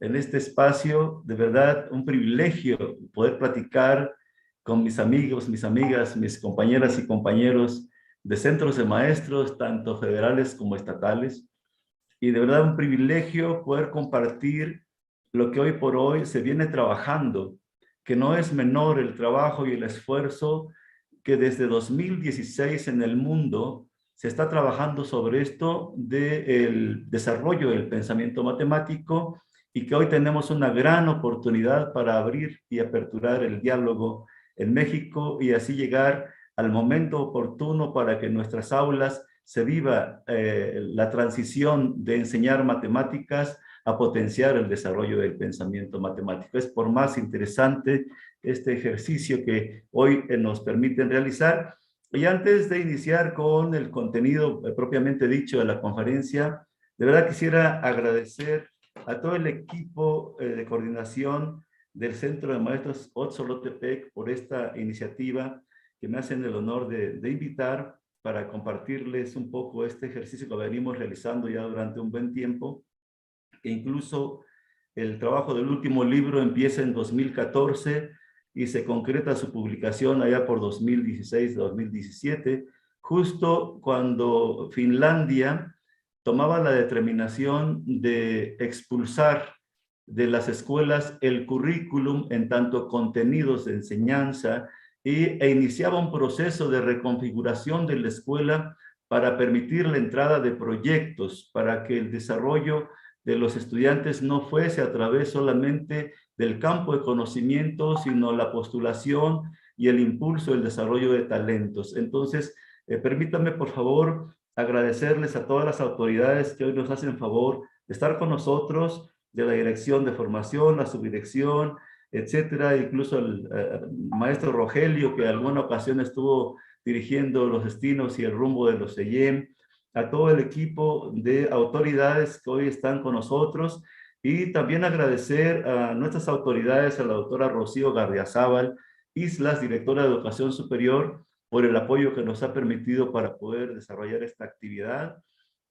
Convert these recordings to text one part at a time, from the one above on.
en este espacio. De verdad, un privilegio poder platicar con mis amigos, mis amigas, mis compañeras y compañeros de centros de maestros, tanto federales como estatales. Y de verdad un privilegio poder compartir lo que hoy por hoy se viene trabajando, que no es menor el trabajo y el esfuerzo que desde 2016 en el mundo se está trabajando sobre esto del desarrollo del pensamiento matemático, y que hoy tenemos una gran oportunidad para abrir y aperturar el diálogo en México y así llegar al momento oportuno para que en nuestras aulas se viva la transición de enseñar matemáticas a potenciar el desarrollo del pensamiento matemático. Es por más interesante este ejercicio que hoy nos permiten realizar. Y antes de iniciar con el contenido propiamente dicho de la conferencia, de verdad quisiera agradecer a todo el equipo de coordinación del Centro de Maestros Otzolotepec por esta iniciativa que me hacen el honor de invitar para compartirles un poco este ejercicio que venimos realizando ya durante un buen tiempo, que incluso el trabajo del último libro empieza en 2014 y se concreta su publicación allá por 2016-2017, justo cuando Finlandia tomaba la determinación de expulsar de las escuelas el currículum en tanto contenidos de enseñanza e iniciaba un proceso de reconfiguración de la escuela para permitir la entrada de proyectos, para que el desarrollo de los estudiantes no fuese a través solamente del campo de conocimiento, sino la postulación y el impulso del desarrollo de talentos. Entonces, permítanme, por favor, agradecerles a todas las autoridades que hoy nos hacen favor de estar con nosotros, de la Dirección de Formación, la Subdirección, etcétera, incluso el maestro Rogelio, que en alguna ocasión estuvo dirigiendo los destinos y el rumbo de los EYEM, a todo el equipo de autoridades que hoy están con nosotros, y también agradecer a nuestras autoridades, a la doctora Rocío Gardiazabal Islas, directora de Educación Superior, por el apoyo que nos ha permitido para poder desarrollar esta actividad,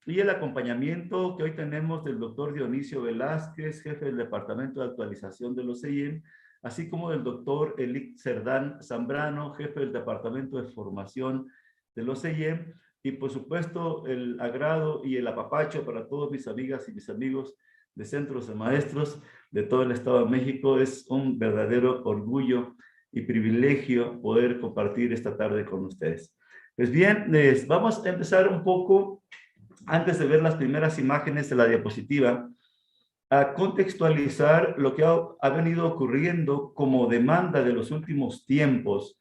y el acompañamiento que hoy tenemos del doctor Dionisio Velázquez, jefe del Departamento de Actualización de los EIEM, así como del doctor Elic Cerdán Zambrano, jefe del Departamento de Formación de los EIEM, y por supuesto el agrado y el apapacho para todos mis amigas y mis amigos de centros de maestros de todo el Estado de México. Es un verdadero orgullo y privilegio poder compartir esta tarde con ustedes. Pues bien, vamos a empezar un poco, antes de ver las primeras imágenes de la diapositiva, a contextualizar lo que ha venido ocurriendo como demanda de los últimos tiempos,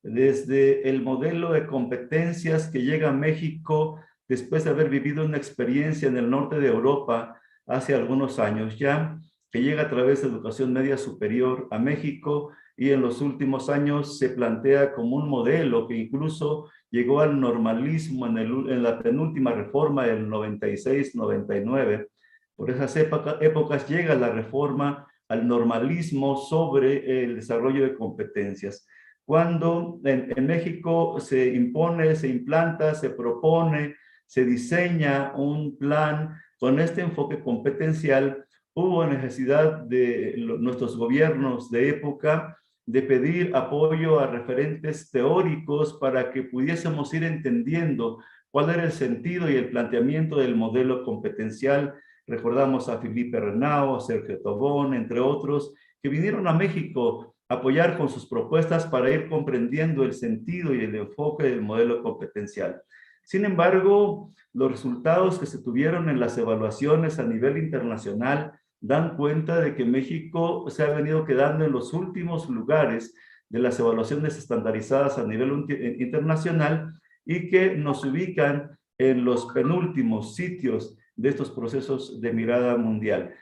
desde el modelo de competencias que llega a México después de haber vivido una experiencia en el norte de Europa hace algunos años ya, que llega a través de educación media superior a México, y en los últimos años se plantea como un modelo que incluso llegó al normalismo en la penúltima reforma del 96-99. Por esas épocas llega la reforma al normalismo sobre el desarrollo de competencias. Cuando en México se impone, se implanta, se propone, se diseña un plan con este enfoque competencial, hubo necesidad de nuestros gobiernos de época de pedir apoyo a referentes teóricos para que pudiésemos ir entendiendo cuál era el sentido y el planteamiento del modelo competencial. Recordamos a Felipe Renao, a Sergio Tobón, entre otros, que vinieron a México a apoyar con sus propuestas para ir comprendiendo el sentido y el enfoque del modelo competencial. Sin embargo, los resultados que se tuvieron en las evaluaciones a nivel internacional dan cuenta de que México se ha venido quedando en los últimos lugares de las evaluaciones estandarizadas a nivel internacional, y que nos ubican en los penúltimos sitios de estos procesos de mirada mundial.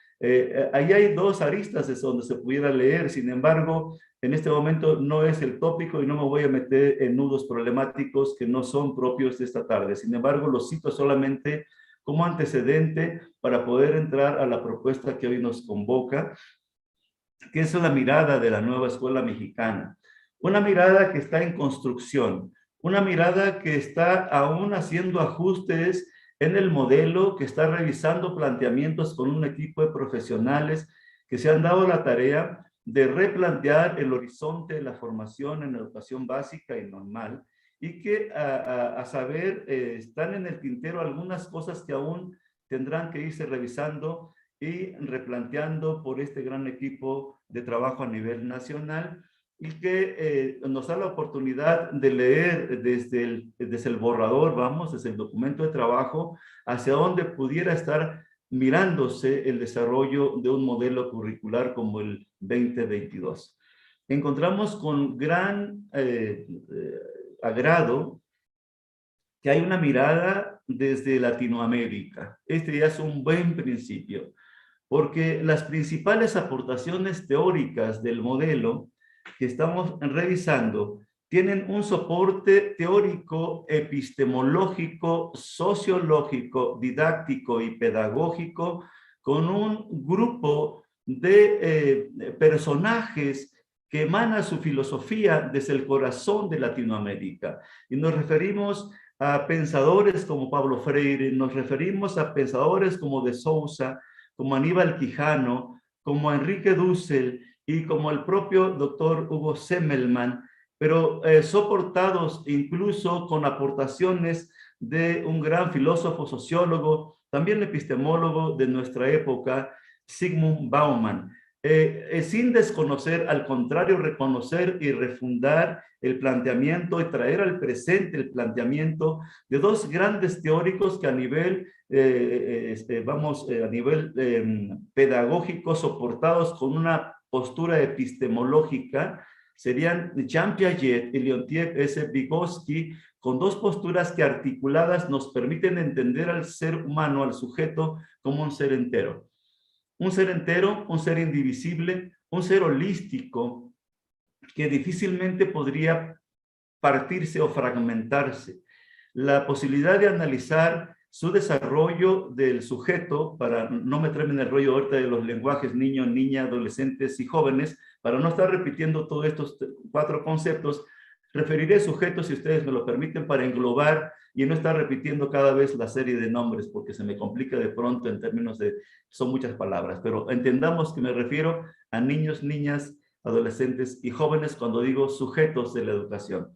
Ahí hay dos aristas desde donde se pudiera leer. Sin embargo, en este momento no es el tópico y no me voy a meter en nudos problemáticos que no son propios de esta tarde. Sin embargo, los cito solamente como antecedente para poder entrar a la propuesta que hoy nos convoca, que es la mirada de la nueva escuela mexicana. Una mirada que está en construcción, una mirada que está aún haciendo ajustes en el modelo, que está revisando planteamientos con un equipo de profesionales que se han dado la tarea de replantear el horizonte de la formación en educación básica y normal, y que a saber, están en el tintero algunas cosas que aún tendrán que irse revisando y replanteando por este gran equipo de trabajo a nivel nacional, y que nos da la oportunidad de leer desde el borrador, vamos, desde el documento de trabajo, hacia dónde pudiera estar mirándose el desarrollo de un modelo curricular como el 2022. Encontramos con gran agrado que hay una mirada desde Latinoamérica. Este ya es un buen principio, porque las principales aportaciones teóricas del modelo que estamos revisando tienen un soporte teórico, epistemológico, sociológico, didáctico y pedagógico, con un grupo de personajes que emana su filosofía desde el corazón de Latinoamérica. Y nos referimos a pensadores como Pablo Freire, nos referimos a pensadores como de Sousa, como Aníbal Quijano, como Enrique Dussel y como el propio doctor Hugo Semmelmann, pero soportados incluso con aportaciones de un gran filósofo, sociólogo, también epistemólogo de nuestra época, Zygmunt Bauman. Sin desconocer, al contrario, reconocer y refundar el planteamiento y traer al presente el planteamiento de dos grandes teóricos que a nivel, a nivel pedagógico, soportados con una postura epistemológica, serían Jean Piaget y Leontief S. Vygotsky, con dos posturas que articuladas nos permiten entender al ser humano, al sujeto, como un ser entero. Un ser entero, un ser indivisible, un ser holístico que difícilmente podría partirse o fragmentarse. La posibilidad de analizar su desarrollo del sujeto, para no meterme en el rollo ahorita de los lenguajes niño, niña, adolescentes y jóvenes, para no estar repitiendo todos estos cuatro conceptos, referiré sujetos, si ustedes me lo permiten, para englobar y no estar repitiendo cada vez la serie de nombres, porque se me complica de pronto en términos de, son muchas palabras, pero entendamos que me refiero a niños, niñas, adolescentes y jóvenes cuando digo sujetos de la educación.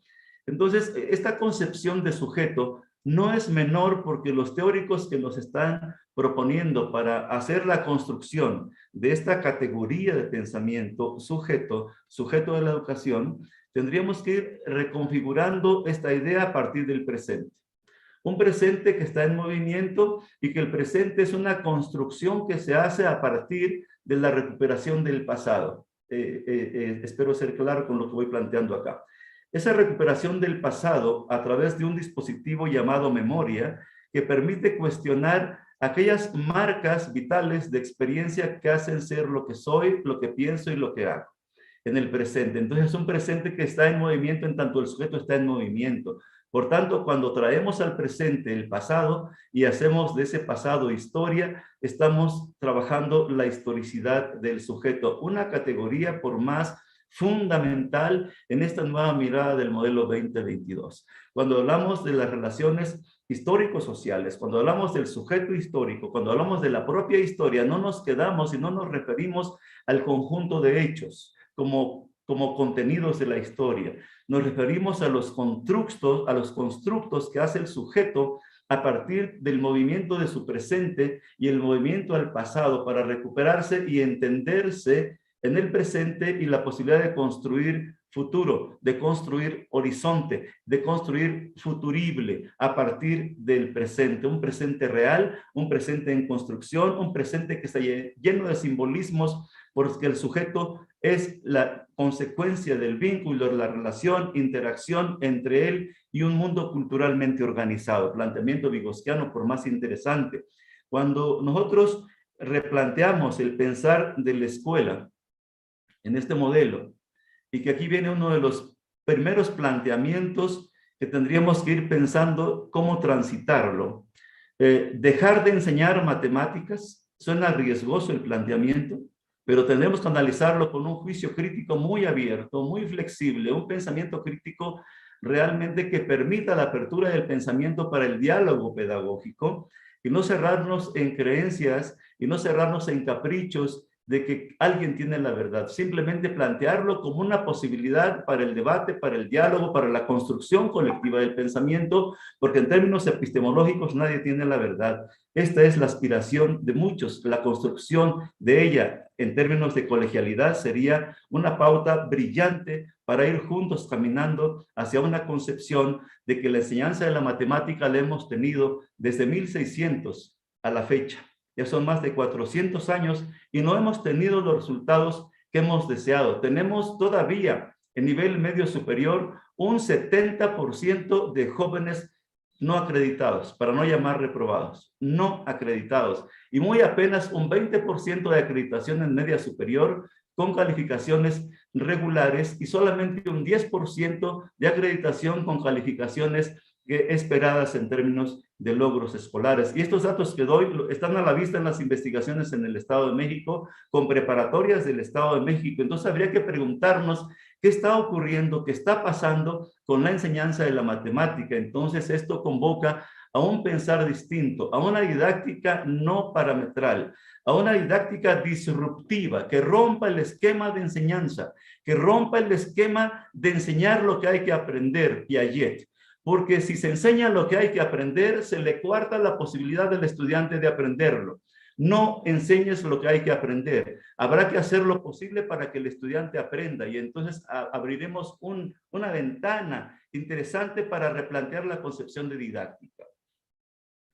Entonces, esta concepción de sujeto no es menor porque los teóricos que nos están proponiendo para hacer la construcción de esta categoría de pensamiento, sujeto de la educación, tendríamos que ir reconfigurando esta idea a partir del presente. Un presente que está en movimiento y que el presente es una construcción que se hace a partir de la recuperación del pasado. Espero ser claro con lo que voy planteando acá. Esa recuperación del pasado a través de un dispositivo llamado memoria que permite cuestionar aquellas marcas vitales de experiencia que hacen ser lo que soy, lo que pienso y lo que hago en el presente. Entonces es un presente que está en movimiento en tanto el sujeto está en movimiento. Por tanto, cuando traemos al presente el pasado y hacemos de ese pasado historia, estamos trabajando la historicidad del sujeto, una categoría por más fundamental en esta nueva mirada del modelo 2022. Cuando hablamos de las relaciones histórico-sociales, cuando hablamos del sujeto histórico, cuando hablamos de la propia historia, no nos quedamos y no nos referimos al conjunto de hechos como contenidos de la historia. Nos referimos a los constructos que hace el sujeto a partir del movimiento de su presente y el movimiento al pasado para recuperarse y entenderse en el presente y la posibilidad de construir futuro, de construir horizonte, de construir futurible a partir del presente, un presente real, un presente en construcción, un presente que está lleno de simbolismos porque el sujeto es la consecuencia del vínculo, de la relación, interacción entre él y un mundo culturalmente organizado. Planteamiento vigosquiano por más interesante. Cuando nosotros replanteamos el pensar de la escuela en este modelo, y que aquí viene uno de los primeros planteamientos que tendríamos que ir pensando cómo transitarlo. Dejar de enseñar matemáticas, suena riesgoso el planteamiento, pero tendremos que analizarlo con un juicio crítico muy abierto, muy flexible, un pensamiento crítico realmente que permita la apertura del pensamiento para el diálogo pedagógico y no cerrarnos en creencias y no cerrarnos en caprichos de que alguien tiene la verdad, simplemente plantearlo como una posibilidad para el debate, para el diálogo, para la construcción colectiva del pensamiento, porque en términos epistemológicos nadie tiene la verdad. Esta es la aspiración de muchos, la construcción de ella en términos de colegialidad sería una pauta brillante para ir juntos caminando hacia una concepción de que la enseñanza de la matemática la hemos tenido desde 1600 a la fecha. Ya son más de 400 años y no hemos tenido los resultados que hemos deseado. Tenemos todavía en nivel medio superior un 70% de jóvenes no acreditados, para no llamar reprobados, no acreditados, y muy apenas un 20% de acreditación en media superior con calificaciones regulares y solamente un 10% de acreditación con calificaciones esperadas en términos de logros escolares. Y estos datos que doy están a la vista en las investigaciones en el Estado de México, con preparatorias del Estado de México. Entonces habría que preguntarnos qué está ocurriendo, qué está pasando con la enseñanza de la matemática. Entonces esto convoca a un pensar distinto, a una didáctica no parametral, a una didáctica disruptiva, que rompa el esquema de enseñanza, que rompa el esquema de enseñar lo que hay que aprender, Piaget. Porque si se enseña lo que hay que aprender, se le coarta la posibilidad del estudiante de aprenderlo. No enseñes lo que hay que aprender. Habrá que hacer lo posible para que el estudiante aprenda y entonces abriremos una ventana interesante para replantear la concepción de didáctica.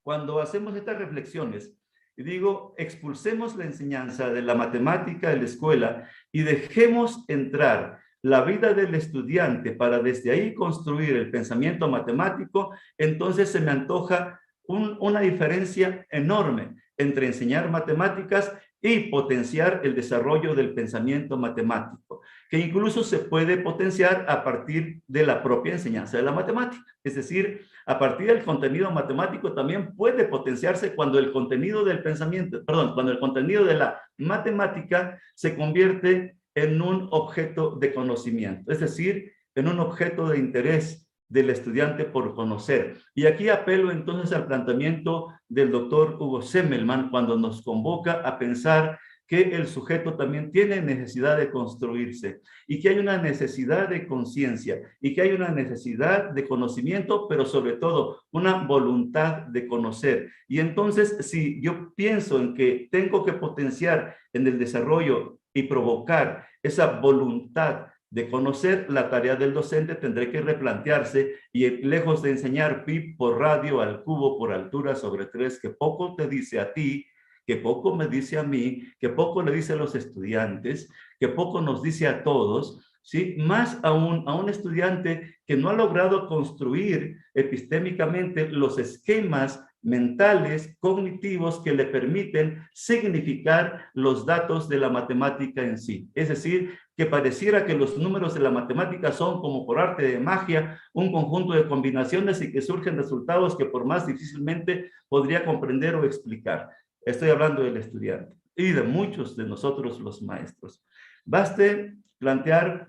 Cuando hacemos estas reflexiones, digo, expulsemos la enseñanza de la matemática de la escuela y dejemos entrar la vida del estudiante para desde ahí construir el pensamiento matemático, entonces se me antoja una diferencia enorme entre enseñar matemáticas y potenciar el desarrollo del pensamiento matemático, que incluso se puede potenciar a partir de la propia enseñanza de la matemática. Es decir, a partir del contenido matemático también puede potenciarse cuando el contenido del pensamiento, perdón, cuando el contenido de la matemática se convierte en un objeto de conocimiento, es decir, en un objeto de interés del estudiante por conocer. Y aquí apelo entonces al planteamiento del doctor Hugo Semmelmann cuando nos convoca a pensar que el sujeto también tiene necesidad de construirse y que hay una necesidad de conciencia y que hay una necesidad de conocimiento, pero sobre todo una voluntad de conocer. Y entonces, si yo pienso en que tengo que potenciar en el desarrollo y provocar esa voluntad de conocer, la tarea del docente tendré que replantearse y lejos de enseñar pi por radio al cubo por altura sobre 3, que poco te dice a ti, que poco me dice a mí, que poco le dice a los estudiantes, que poco nos dice a todos, ¿sí? Más aún a un estudiante que no ha logrado construir epistémicamente los esquemas mentales, cognitivos que le permiten significar los datos de la matemática en sí. Es decir, que pareciera que los números de la matemática son como por arte de magia, un conjunto de combinaciones y que surgen resultados que por más difícilmente podría comprender o explicar. Estoy hablando del estudiante y de muchos de nosotros los maestros. Baste plantear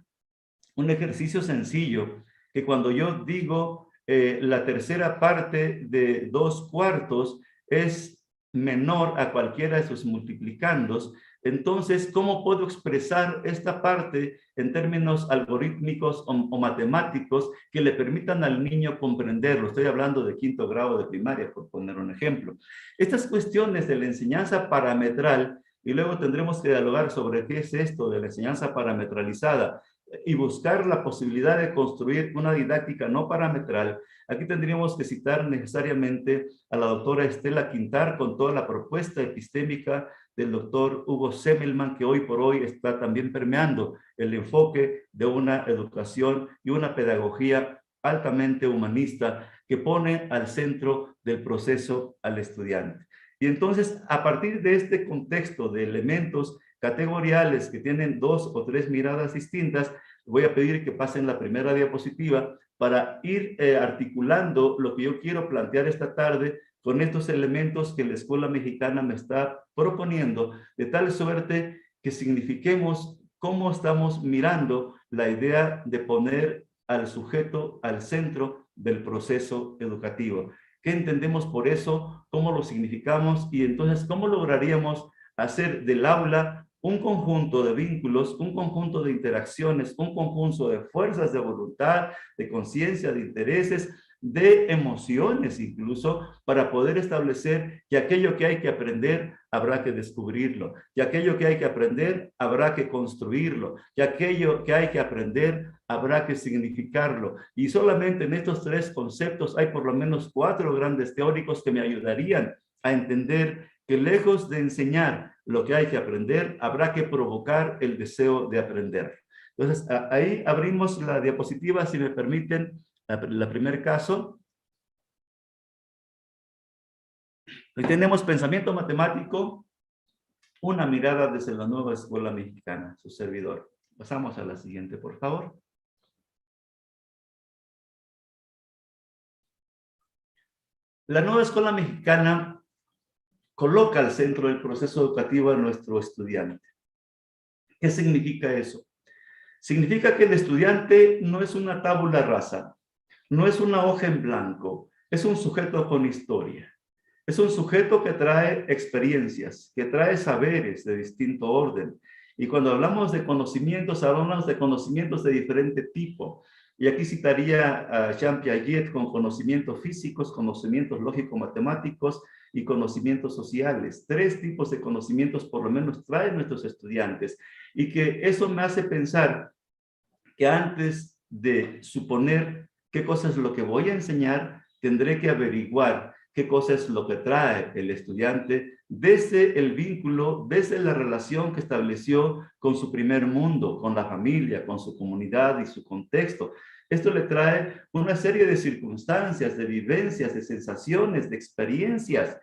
un ejercicio sencillo que cuando yo digo la tercera parte de 2/4 es menor a cualquiera de sus multiplicandos, entonces, ¿cómo puedo expresar esta parte en términos algorítmicos o matemáticos que le permitan al niño comprenderlo? Estoy hablando de 5º grado de primaria, por poner un ejemplo. Estas cuestiones de la enseñanza parametral, y luego tendremos que dialogar sobre qué es esto de la enseñanza parametralizada, y buscar la posibilidad de construir una didáctica no parametral. Aquí tendríamos que citar necesariamente a la doctora Estela Quintar con toda la propuesta epistémica del doctor Hugo Semmelmann, que hoy por hoy está también permeando el enfoque de una educación y una pedagogía altamente humanista que pone al centro del proceso al estudiante. Y entonces, a partir de este contexto de elementos categoriales que tienen 2 o 3 miradas distintas, voy a pedir que pasen la primera diapositiva para ir articulando lo que yo quiero plantear esta tarde con estos elementos que la Escuela Mexicana me está proponiendo, de tal suerte que signifiquemos cómo estamos mirando la idea de poner al sujeto al centro del proceso educativo. ¿Qué entendemos por eso? ¿Cómo lo significamos? Y entonces, ¿cómo lograríamos hacer del aula un conjunto de vínculos, un conjunto de interacciones, un conjunto de fuerzas de voluntad, de conciencia, de intereses, de emociones incluso, para poder establecer que aquello que hay que aprender habrá que descubrirlo, y aquello que hay que aprender habrá que construirlo, y aquello que hay que aprender habrá que significarlo. Y solamente en estos tres conceptos hay por lo menos 4 grandes teóricos que me ayudarían a entender que lejos de enseñar lo que hay que aprender, habrá que provocar el deseo de aprender. Entonces, ahí abrimos la diapositiva, si me permiten, la primer caso. Hoy tenemos pensamiento matemático, una mirada desde la nueva escuela mexicana, su servidor. Pasamos a la siguiente, por favor. La nueva escuela mexicana coloca al centro del proceso educativo a nuestro estudiante. ¿Qué significa eso? Significa que el estudiante no es una tabula rasa, no es una hoja en blanco, es un sujeto con historia. Es un sujeto que trae experiencias, que trae saberes de distinto orden. Y cuando hablamos de conocimientos, hablamos de conocimientos de diferente tipo. Y aquí citaría a Jean Piaget con conocimientos físicos, conocimientos lógico-matemáticos y conocimientos sociales. 3 tipos de conocimientos por lo menos traen nuestros estudiantes. Y que eso me hace pensar que antes de suponer qué cosa es lo que voy a enseñar, tendré que averiguar qué cosa es lo que trae el estudiante desde el vínculo, desde la relación que estableció con su primer mundo, con la familia, con su comunidad y su contexto. Esto le trae una serie de circunstancias, de vivencias, de sensaciones, de experiencias.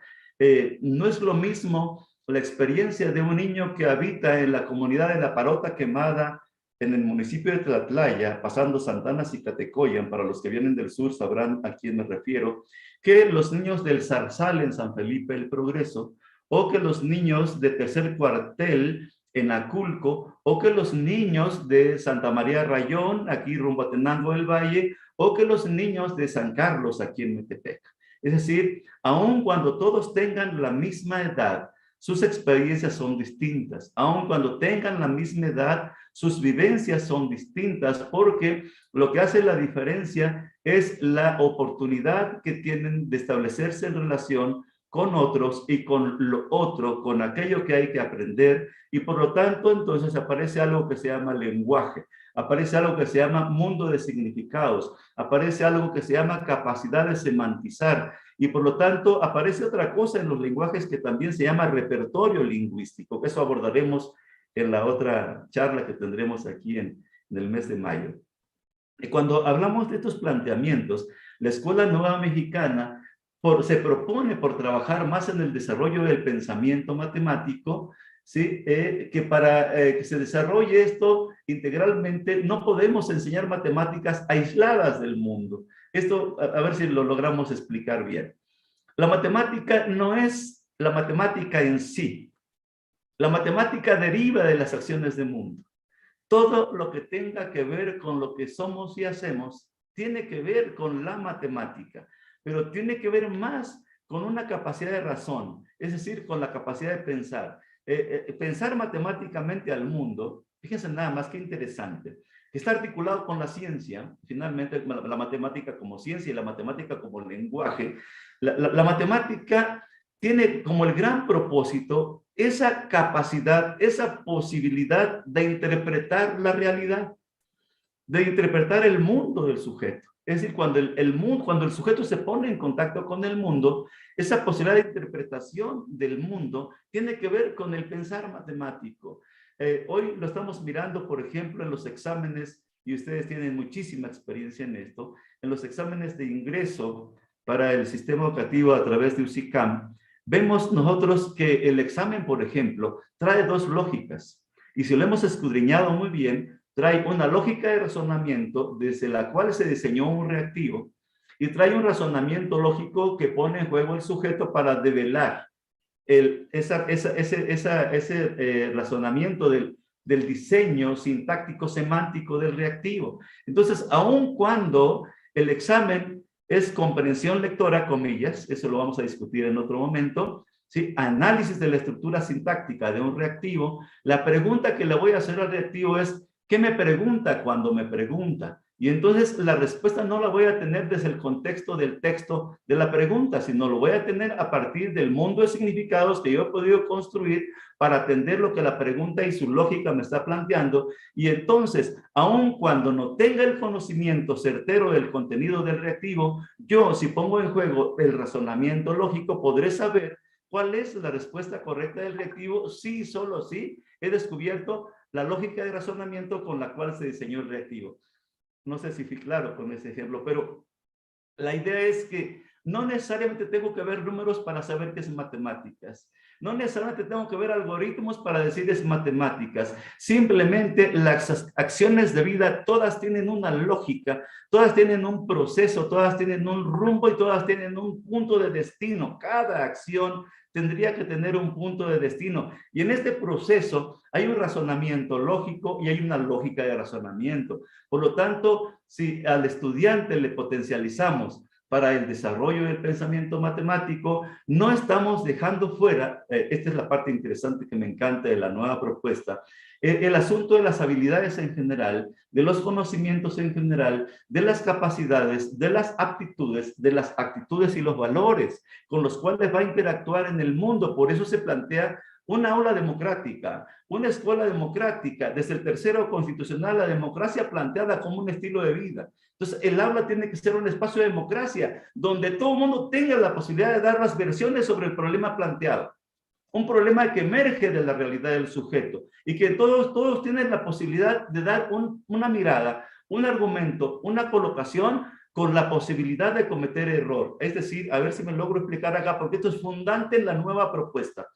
No es lo mismo la experiencia de un niño que habita en la comunidad de La Parota Quemada, en el municipio de Tlatlaya, pasando Santana y Catecoyan, para los que vienen del sur sabrán a quién me refiero, que los niños del Zarzal en San Felipe el Progreso, o que los niños de Tercer Cuartel en Aculco, o que los niños de Santa María Rayón, aquí rumbo a Tenango del Valle, o que los niños de San Carlos, aquí en Metepec. Es decir, aun cuando todos tengan la misma edad, sus experiencias son distintas. Aun cuando tengan la misma edad, sus vivencias son distintas, porque lo que hace la diferencia es la oportunidad que tienen de establecerse en relación con otros y con lo otro, con aquello que hay que aprender, y por lo tanto entonces aparece algo que se llama lenguaje, aparece algo que se llama mundo de significados, aparece algo que se llama capacidad de semantizar, y por lo tanto aparece otra cosa en los lenguajes que también se llama repertorio lingüístico, que eso abordaremos en la otra charla que tendremos aquí en el mes de mayo. Y cuando hablamos de estos planteamientos, la Escuela Nueva Mexicana se propone por trabajar más en el desarrollo del pensamiento matemático, ¿sí? Que para que se desarrolle esto integralmente no podemos enseñar matemáticas aisladas del mundo. Esto, a ver si lo logramos explicar bien. La matemática no es la matemática en sí. La matemática deriva de las acciones del mundo. Todo lo que tenga que ver con lo que somos y hacemos tiene que ver con la matemática, pero tiene que ver más con una capacidad de razón, es decir, con la capacidad de pensar. Pensar matemáticamente al mundo, fíjense nada más que interesante, está articulado con la ciencia, finalmente la matemática como ciencia y la matemática como lenguaje. La matemática tiene como el gran propósito esa capacidad, esa posibilidad de interpretar la realidad, de interpretar el mundo del sujeto. Es decir, cuando cuando el sujeto se pone en contacto con el mundo, esa posibilidad de interpretación del mundo tiene que ver con el pensar matemático. Hoy lo estamos mirando, por ejemplo, en los exámenes, y ustedes tienen muchísima experiencia en esto, en los exámenes de ingreso para el sistema educativo a través de UCICAM, vemos nosotros que el examen, por ejemplo, trae 2 lógicas. Y si lo hemos escudriñado muy bien, trae una lógica de razonamiento desde la cual se diseñó un reactivo y trae un razonamiento lógico que pone en juego el sujeto para develar ese razonamiento del diseño sintáctico semántico del reactivo. Entonces, aun cuando el examen es comprensión lectora, comillas, eso lo vamos a discutir en otro momento, ¿sí? Análisis de la estructura sintáctica de un reactivo, la pregunta que le voy a hacer al reactivo es, ¿qué me pregunta cuando me pregunta? Y entonces la respuesta no la voy a tener desde el contexto del texto de la pregunta, sino lo voy a tener a partir del mundo de significados que yo he podido construir para atender lo que la pregunta y su lógica me está planteando. Y entonces, aun cuando no tenga el conocimiento certero del contenido del reactivo, yo, si pongo en juego el razonamiento lógico, podré saber cuál es la respuesta correcta del reactivo si, solo si, he descubierto la lógica de razonamiento con la cual se diseñó el reactivo. No sé si fui claro con ese ejemplo, pero la idea es que no necesariamente tengo que ver números para saber qué es matemáticas. No necesariamente tengo que ver algoritmos para decir es matemáticas. Simplemente las acciones de vida, todas tienen una lógica, todas tienen un proceso, todas tienen un rumbo y todas tienen un punto de destino. Cada acción tendría que tener un punto de destino. Y en este proceso hay un razonamiento lógico y hay una lógica de razonamiento. Por lo tanto, si al estudiante le potencializamos para el desarrollo del pensamiento matemático, no estamos dejando fuera, esta es la parte interesante que me encanta de la nueva propuesta, el asunto de las habilidades en general, de los conocimientos en general, de las capacidades, de las aptitudes, de las actitudes y los valores con los cuales va a interactuar en el mundo. Por eso se plantea una aula democrática, una escuela democrática, desde el tercero constitucional, la democracia planteada como un estilo de vida. Entonces, el aula tiene que ser un espacio de democracia, donde todo el mundo tenga la posibilidad de dar las versiones sobre el problema planteado. Un problema que emerge de la realidad del sujeto y que todos tienen la posibilidad de dar una mirada, un argumento, una colocación con la posibilidad de cometer error. Es decir, a ver si me logro explicar acá, porque esto es fundante en la nueva propuesta.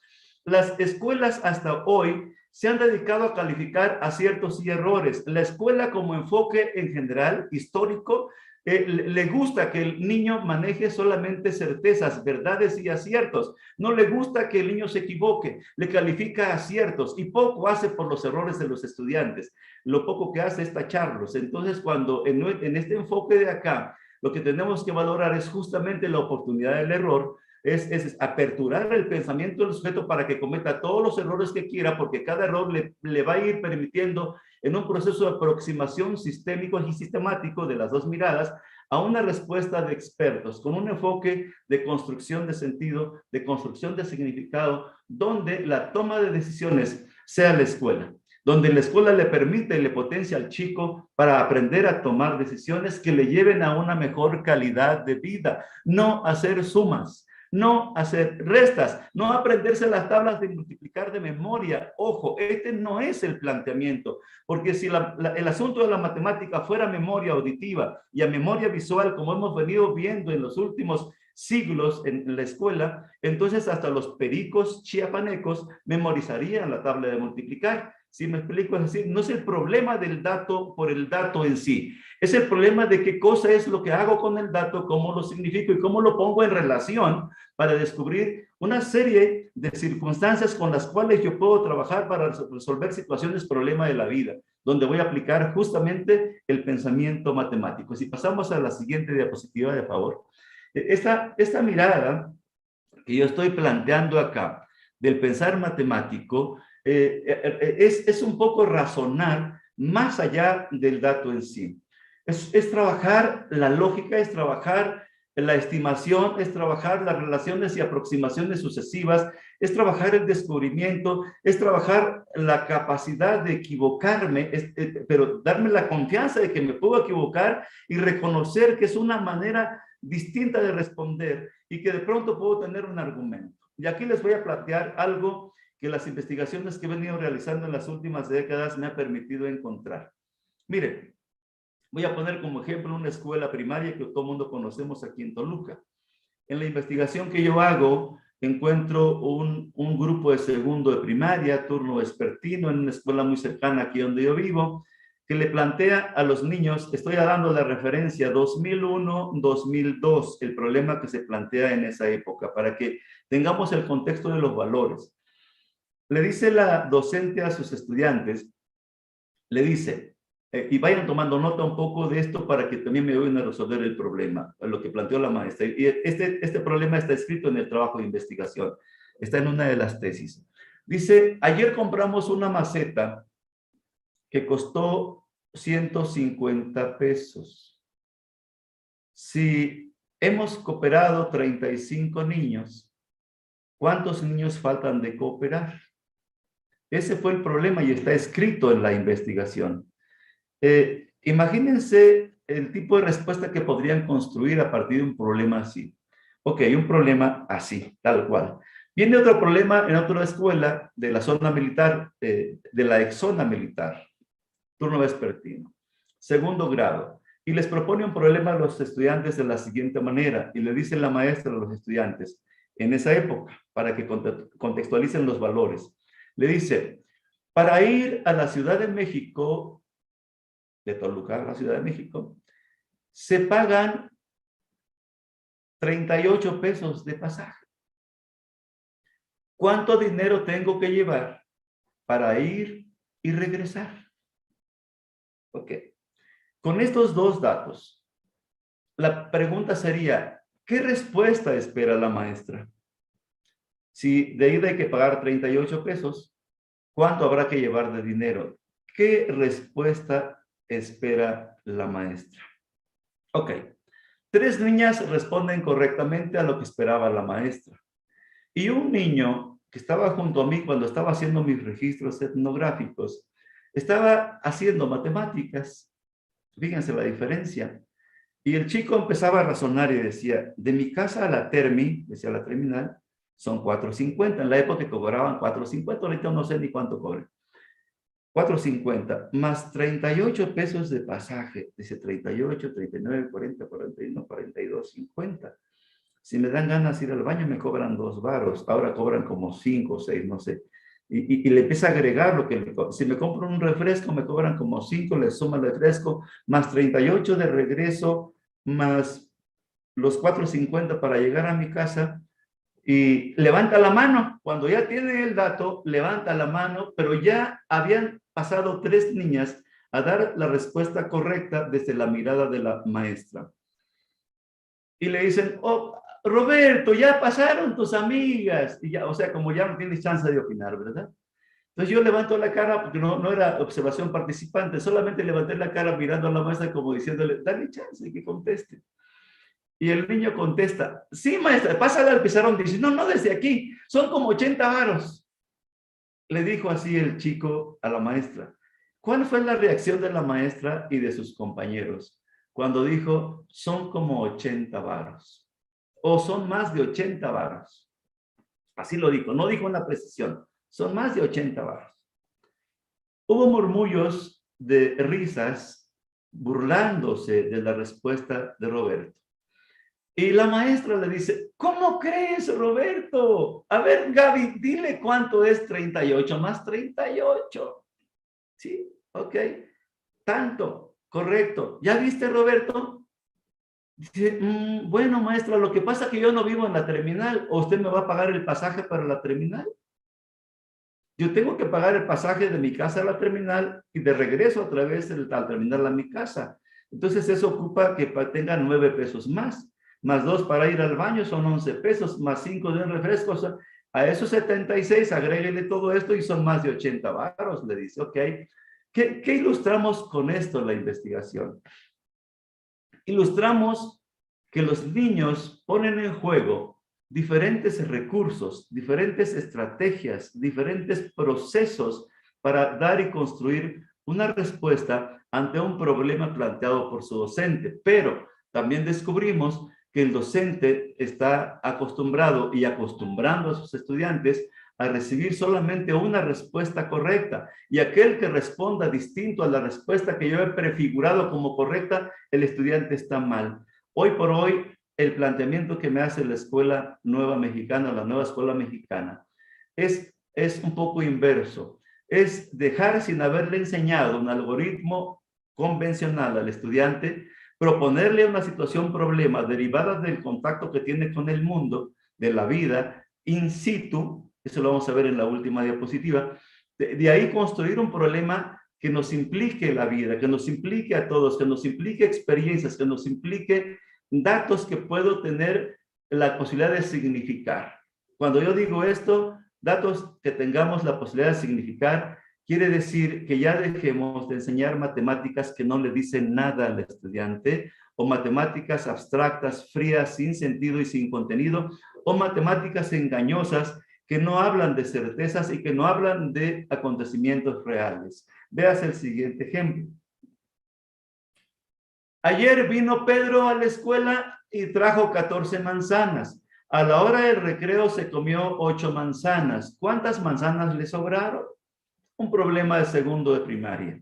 Las escuelas hasta hoy se han dedicado a calificar aciertos y errores. La escuela como enfoque en general, histórico, le gusta que el niño maneje solamente certezas, verdades y aciertos. No le gusta que el niño se equivoque, le califica aciertos y poco hace por los errores de los estudiantes. Lo poco que hace es tacharlos. Entonces, cuando en este enfoque de acá, lo que tenemos que valorar es justamente la oportunidad del error, es aperturar el pensamiento del sujeto para que cometa todos los errores que quiera, porque cada error le va a ir permitiendo en un proceso de aproximación sistémico y sistemático de las dos miradas a una respuesta de expertos, con un enfoque de construcción de sentido, de construcción de significado, donde la toma de decisiones sea la escuela, donde la escuela le permite y le potencia al chico para aprender a tomar decisiones que le lleven a una mejor calidad de vida, no hacer sumas, no hacer restas, no aprenderse las tablas de multiplicar de memoria. Ojo, este no es el planteamiento, porque si el asunto de la matemática fuera memoria auditiva y a memoria visual, como hemos venido viendo en los últimos siglos en la escuela, entonces hasta los pericos chiapanecos memorizarían la tabla de multiplicar. Si me explico, es decir, no es el problema del dato por el dato en sí, es el problema de qué cosa es lo que hago con el dato, cómo lo significo y cómo lo pongo en relación para descubrir una serie de circunstancias con las cuales yo puedo trabajar para resolver situaciones, problema de la vida, donde voy a aplicar justamente el pensamiento matemático. Si pasamos a la siguiente diapositiva, de favor. Esta mirada que yo estoy planteando acá del pensar matemático es un poco razonar más allá del dato en sí. Es trabajar la lógica, es trabajar la estimación, es trabajar las relaciones y aproximaciones sucesivas, es trabajar el descubrimiento, es trabajar la capacidad de equivocarme, pero darme la confianza de que me puedo equivocar y reconocer que es una manera distinta de responder y que de pronto puedo tener un argumento. Y aquí les voy a plantear algo que las investigaciones que he venido realizando en las últimas décadas me ha permitido encontrar. Miren, voy a poner como ejemplo una escuela primaria que todo el mundo conocemos aquí en Toluca. En la investigación que yo hago, encuentro un grupo de segundo de primaria, turno vespertino, en una escuela muy cercana aquí donde yo vivo, que le plantea a los niños, estoy dando la referencia 2001-2002, el problema que se plantea en esa época, para que tengamos el contexto de los valores. Le dice la docente a sus estudiantes, le dice, y vayan tomando nota un poco de esto para que también me ayuden a resolver el problema, lo que planteó la maestra. Y este problema está escrito en el trabajo de investigación. Está en una de las tesis. Dice, ayer compramos una maceta que costó 150 pesos. Si hemos cooperado 35 niños, ¿cuántos niños faltan de cooperar? Ese fue el problema y está escrito en la investigación. Imagínense el tipo de respuesta que podrían construir a partir de un problema así. Ok, un problema así, tal cual. Viene otro problema en otra escuela de la zona militar, de la exzona militar, turno vespertino, segundo grado, y les propone un problema a los estudiantes de la siguiente manera, y le dice la maestra a los estudiantes, en esa época, para que contextualicen los valores, le dice, para ir a la Ciudad de México, de Toluca a la Ciudad de México, se pagan 38 pesos de pasaje. ¿Cuánto dinero tengo que llevar para ir y regresar? Ok. Con estos dos datos, la pregunta sería, ¿qué respuesta espera la maestra? Si de ida hay que pagar 38 pesos, ¿cuánto habrá que llevar de dinero? ¿Qué respuesta espera la maestra? Ok. 3 niñas responden correctamente a lo que esperaba la maestra. Y un niño que estaba junto a mí cuando estaba haciendo mis registros etnográficos, estaba haciendo matemáticas. Fíjense la diferencia. Y el chico empezaba a razonar y decía, de mi casa a la decía la terminal, son 4.50. En la época que cobraban 4.50, ahorita no sé ni cuánto cobran. 4.50 más 38 pesos de pasaje. Dice 38, 39, 40, 41, 42, 50. Si me dan ganas de ir al baño, me cobran 2 varos. Ahora cobran como 5 o 6, no sé. Y le empieza a agregar lo que si me compro un refresco, me cobran como 5, le suma el refresco, más 38 de regreso, más los 4.50 para llegar a mi casa. Y levanta la mano. Cuando ya tiene el dato, levanta la mano, pero ya habían pasado 3 niñas a dar la respuesta correcta desde la mirada de la maestra. Y le dicen, oh, Roberto, ya pasaron tus amigas. Y ya, o sea, como ya no tienes chance de opinar, ¿verdad? Entonces yo levanto la cara, porque no era observación participante, solamente levanté la cara mirando a la maestra como diciéndole, dale chance de que conteste. Y el niño contesta, sí, maestra, pásale al pizarrón. Dice, no, desde aquí, son como 80 varos. Le dijo así el chico a la maestra. ¿Cuál fue la reacción de la maestra y de sus compañeros cuando dijo, son como 80 varos? O son más de 80 varos. Así lo dijo, no dijo una precisión. Son más de 80 varos. Hubo murmullos de risas burlándose de la respuesta de Roberto. Y la maestra le dice, ¿cómo crees, Roberto? A ver, Gaby, dile cuánto es 38 más 38. ¿Sí? Ok. Tanto. Correcto. ¿Ya viste, Roberto? Dice, bueno, maestra, lo que pasa es que yo no vivo en la terminal. ¿O usted me va a pagar el pasaje para la terminal? Yo tengo que pagar el pasaje de mi casa a la terminal y de regreso otra vez al terminal a mi casa. Entonces eso ocupa que tenga 9 pesos más. Más 2 para ir al baño son 11 pesos, más 5 de un refresco. A esos 76 agréguele todo esto y son más de 80 varos, le dice. Ok. ¿Qué ilustramos con esto en la investigación? Ilustramos que los niños ponen en juego diferentes recursos, diferentes estrategias, diferentes procesos para dar y construir una respuesta ante un problema planteado por su docente. Pero también descubrimos que el docente está acostumbrado y acostumbrando a sus estudiantes a recibir solamente una respuesta correcta, y aquel que responda distinto a la respuesta que yo he prefigurado como correcta, el estudiante está mal. Hoy por hoy, el planteamiento que me hace la escuela nueva mexicana, la nueva escuela mexicana, es un poco inverso. Es dejar sin haberle enseñado un algoritmo convencional al estudiante, proponerle una situación, problema derivada del contacto que tiene con el mundo, de la vida, in situ. Eso lo vamos a ver en la última diapositiva. De ahí construir un problema que nos implique la vida, que nos implique a todos, que nos implique experiencias, que nos implique datos que puedo tener la posibilidad de significar. Cuando yo digo esto, datos que tengamos la posibilidad de significar, quiere decir que ya dejemos de enseñar matemáticas que no le dicen nada al estudiante, o matemáticas abstractas, frías, sin sentido y sin contenido, o matemáticas engañosas que no hablan de certezas y que no hablan de acontecimientos reales. Veas el siguiente ejemplo. Ayer vino Pedro a la escuela y trajo 14 manzanas. A la hora del recreo se comió 8 manzanas. ¿Cuántas manzanas le sobraron? Un problema de segundo de primaria.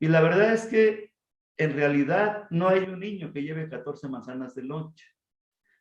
Y la verdad es que en realidad no hay un niño que lleve 14 manzanas de lonche.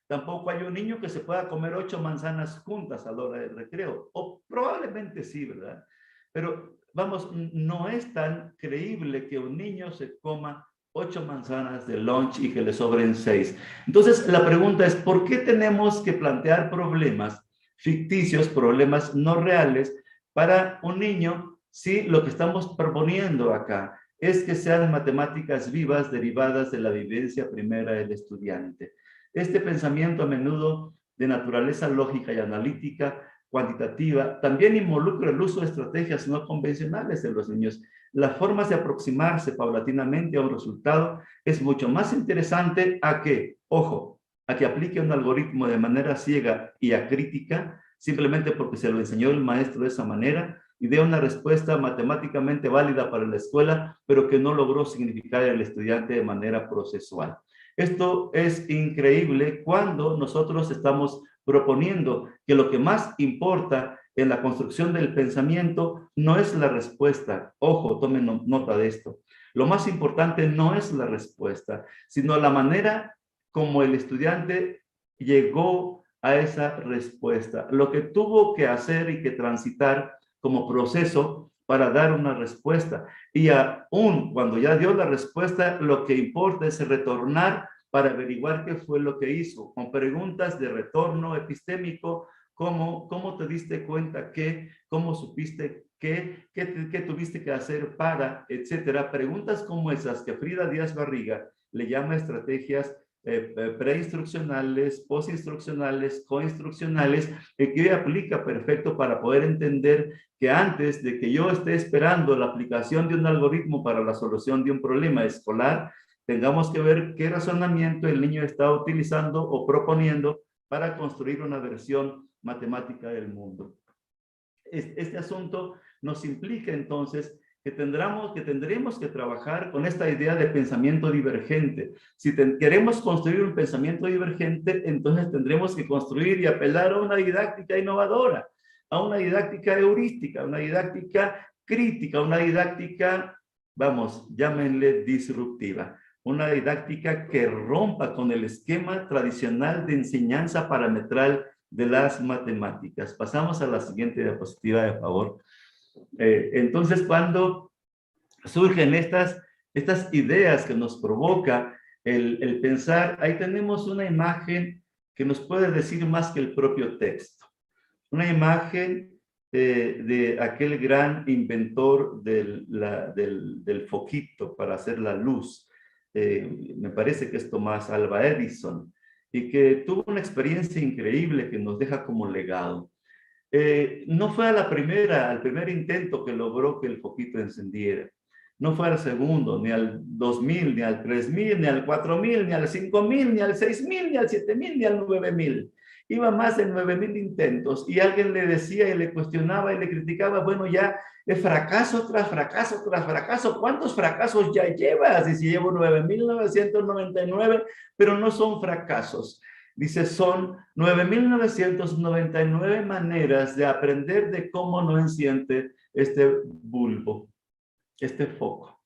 Tampoco hay un niño que se pueda comer 8 manzanas juntas a la hora del recreo. O probablemente sí, ¿verdad? Pero vamos, no es tan creíble que un niño se coma 8 manzanas de lunch y que le sobren 6. Entonces, la pregunta es, ¿por qué tenemos que plantear problemas ficticios, problemas no reales para un niño si lo que estamos proponiendo acá es que sean matemáticas vivas derivadas de la vivencia primera del estudiante? Este pensamiento a menudo de naturaleza lógica y analítica, cuantitativa, también involucra el uso de estrategias no convencionales de los niños. Las formas de aproximarse paulatinamente a un resultado es mucho más interesante a que, ojo, a que aplique un algoritmo de manera ciega y acrítica, simplemente porque se lo enseñó el maestro de esa manera, y dé una respuesta matemáticamente válida para la escuela, pero que no logró significar al estudiante de manera procesual. Esto es increíble cuando nosotros estamos proponiendo que lo que más importa en la construcción del pensamiento no es la respuesta. Ojo, tomen nota de esto. Lo más importante no es la respuesta, sino la manera como el estudiante llegó a esa respuesta. Lo que tuvo que hacer y que transitar como proceso para dar una respuesta. Y aún cuando ya dio la respuesta, lo que importa es retornar para averiguar qué fue lo que hizo, con preguntas de retorno epistémico, cómo te diste cuenta que, cómo supiste qué tuviste que hacer para, etcétera. Preguntas como esas que Frida Díaz Barriga le llama estrategias preinstruccionales, postinstruccionales, coinstruccionales, que aplica perfecto para poder entender que antes de que yo esté esperando la aplicación de un algoritmo para la solución de un problema escolar, tengamos que ver qué razonamiento el niño está utilizando o proponiendo para construir una versión matemática del mundo. Este asunto nos implica entonces que tendremos que trabajar con esta idea de pensamiento divergente. Si queremos construir un pensamiento divergente, entonces tendremos que construir y apelar a una didáctica innovadora, a una didáctica heurística, a una didáctica crítica, a una didáctica, vamos, llámenle disruptiva. Una didáctica que rompa con el esquema tradicional de enseñanza parametral de las matemáticas. Pasamos a la siguiente diapositiva, de favor. Entonces, cuando surgen estas ideas que nos provoca el pensar, ahí tenemos una imagen que nos puede decir más que el propio texto. Una imagen de aquel gran inventor del foquito para hacer la luz. Me parece que es Tomás Alva Edison, y que tuvo una experiencia increíble que nos deja como legado. No fue al primer intento que logró que el foquito encendiera. No fue al segundo, ni al 2000, ni al 3000, ni al 4000, ni al 5000, ni al 6000, ni al 7000, ni al 9000. Iba más de 9000 intentos, y alguien le decía y le cuestionaba y le criticaba, bueno, ya es fracaso tras fracaso tras fracaso. ¿Cuántos fracasos ya llevas? Y si llevo 9999, pero no son fracasos. Dice, son 9.999 maneras de aprender de cómo no enciende este bulbo, este foco,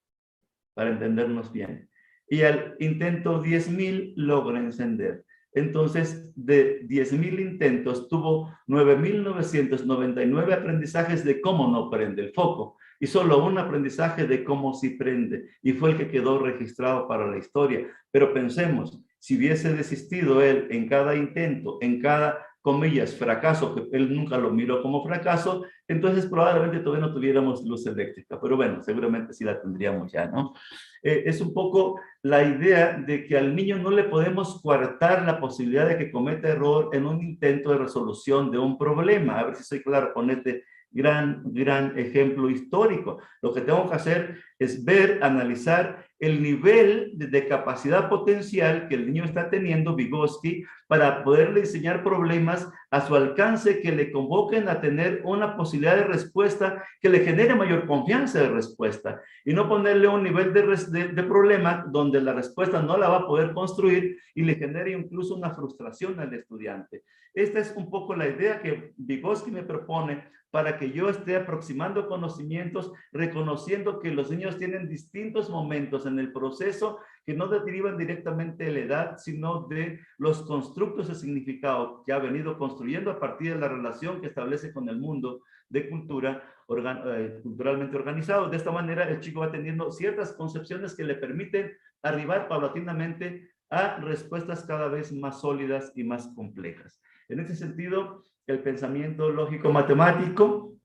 para entendernos bien. Y al intento 10.000 logra encender. Entonces, de 10.000 intentos, tuvo 9.999 aprendizajes de cómo no prende el foco, y solo un aprendizaje de cómo sí prende, y fue el que quedó registrado para la historia. Pero pensemos, si hubiese desistido él en cada intento, en cada comillas, fracaso, que él nunca lo miró como fracaso, entonces probablemente todavía no tuviéramos luz eléctrica, pero bueno, seguramente sí la tendríamos ya, ¿no? Es un poco la idea de que al niño no le podemos coartar la posibilidad de que cometa error en un intento de resolución de un problema. A ver si soy claro con este gran ejemplo histórico. Lo que tengo que hacer es ver, analizar el nivel de capacidad potencial que el niño está teniendo, Vygotsky, para poderle diseñar problemas a su alcance que le convoquen a tener una posibilidad de respuesta que le genere mayor confianza de respuesta y no ponerle un nivel de problema donde la respuesta no la va a poder construir y le genere incluso una frustración al estudiante. Esta es un poco la idea que Vygotsky me propone para que yo esté aproximando conocimientos, reconociendo que los niños tienen distintos momentos en el proceso que no derivan directamente de la edad, sino de los constructos de significado que ha venido construyendo a partir de la relación que establece con el mundo de cultura culturalmente organizado. De esta manera, el chico va teniendo ciertas concepciones que le permiten arribar paulatinamente a respuestas cada vez más sólidas y más complejas. En ese sentido, el pensamiento lógico-matemático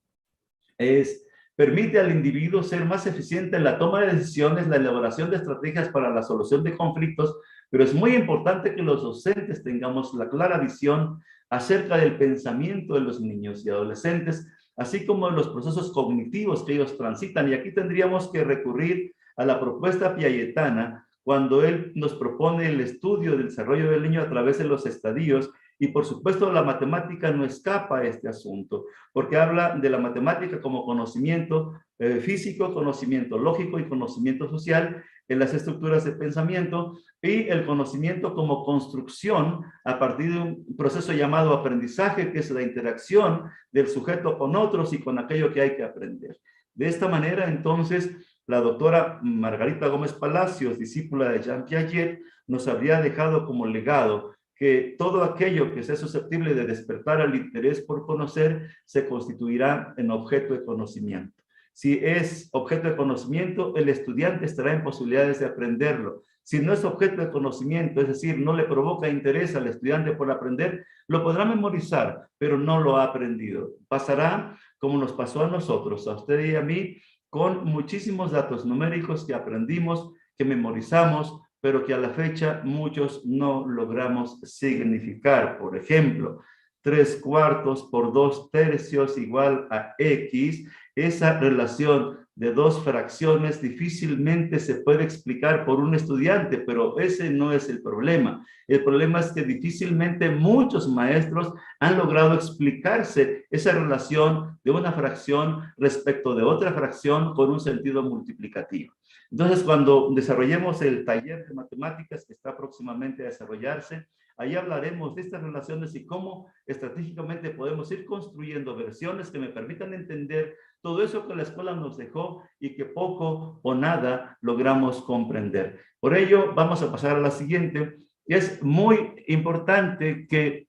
permite al individuo ser más eficiente en la toma de decisiones, la elaboración de estrategias para la solución de conflictos, pero es muy importante que los docentes tengamos la clara visión acerca del pensamiento de los niños y adolescentes, así como de los procesos cognitivos que ellos transitan. Y aquí tendríamos que recurrir a la propuesta piagetana cuando él nos propone el estudio del desarrollo del niño a través de los estadios. Y por supuesto la matemática no escapa a este asunto, porque habla de la matemática como conocimiento físico, conocimiento lógico y conocimiento social en las estructuras de pensamiento, y el conocimiento como construcción a partir de un proceso llamado aprendizaje, que es la interacción del sujeto con otros y con aquello que hay que aprender. De esta manera, entonces, la doctora Margarita Gómez Palacios, discípula de Jean Piaget, nos habría dejado como legado que todo aquello que sea susceptible de despertar el interés por conocer se constituirá en objeto de conocimiento. Si es objeto de conocimiento, el estudiante estará en posibilidades de aprenderlo. Si no es objeto de conocimiento, es decir, no le provoca interés al estudiante por aprender, lo podrá memorizar, pero no lo ha aprendido. Pasará como nos pasó a nosotros, a usted y a mí, con muchísimos datos numéricos que aprendimos, que memorizamos, pero que a la fecha muchos no logramos significar. Por ejemplo, 3/4 por 2/3 igual a X. Esa relación de dos fracciones difícilmente se puede explicar por un estudiante, pero ese no es el problema. El problema es que difícilmente muchos maestros han logrado explicarse esa relación de una fracción respecto de otra fracción con un sentido multiplicativo. Entonces, cuando desarrollemos el taller de matemáticas que está próximamente a desarrollarse, ahí hablaremos de estas relaciones y cómo estratégicamente podemos ir construyendo versiones que me permitan entender todo eso que la escuela nos dejó y que poco o nada logramos comprender. Por ello, vamos a pasar a la siguiente. Es muy importante que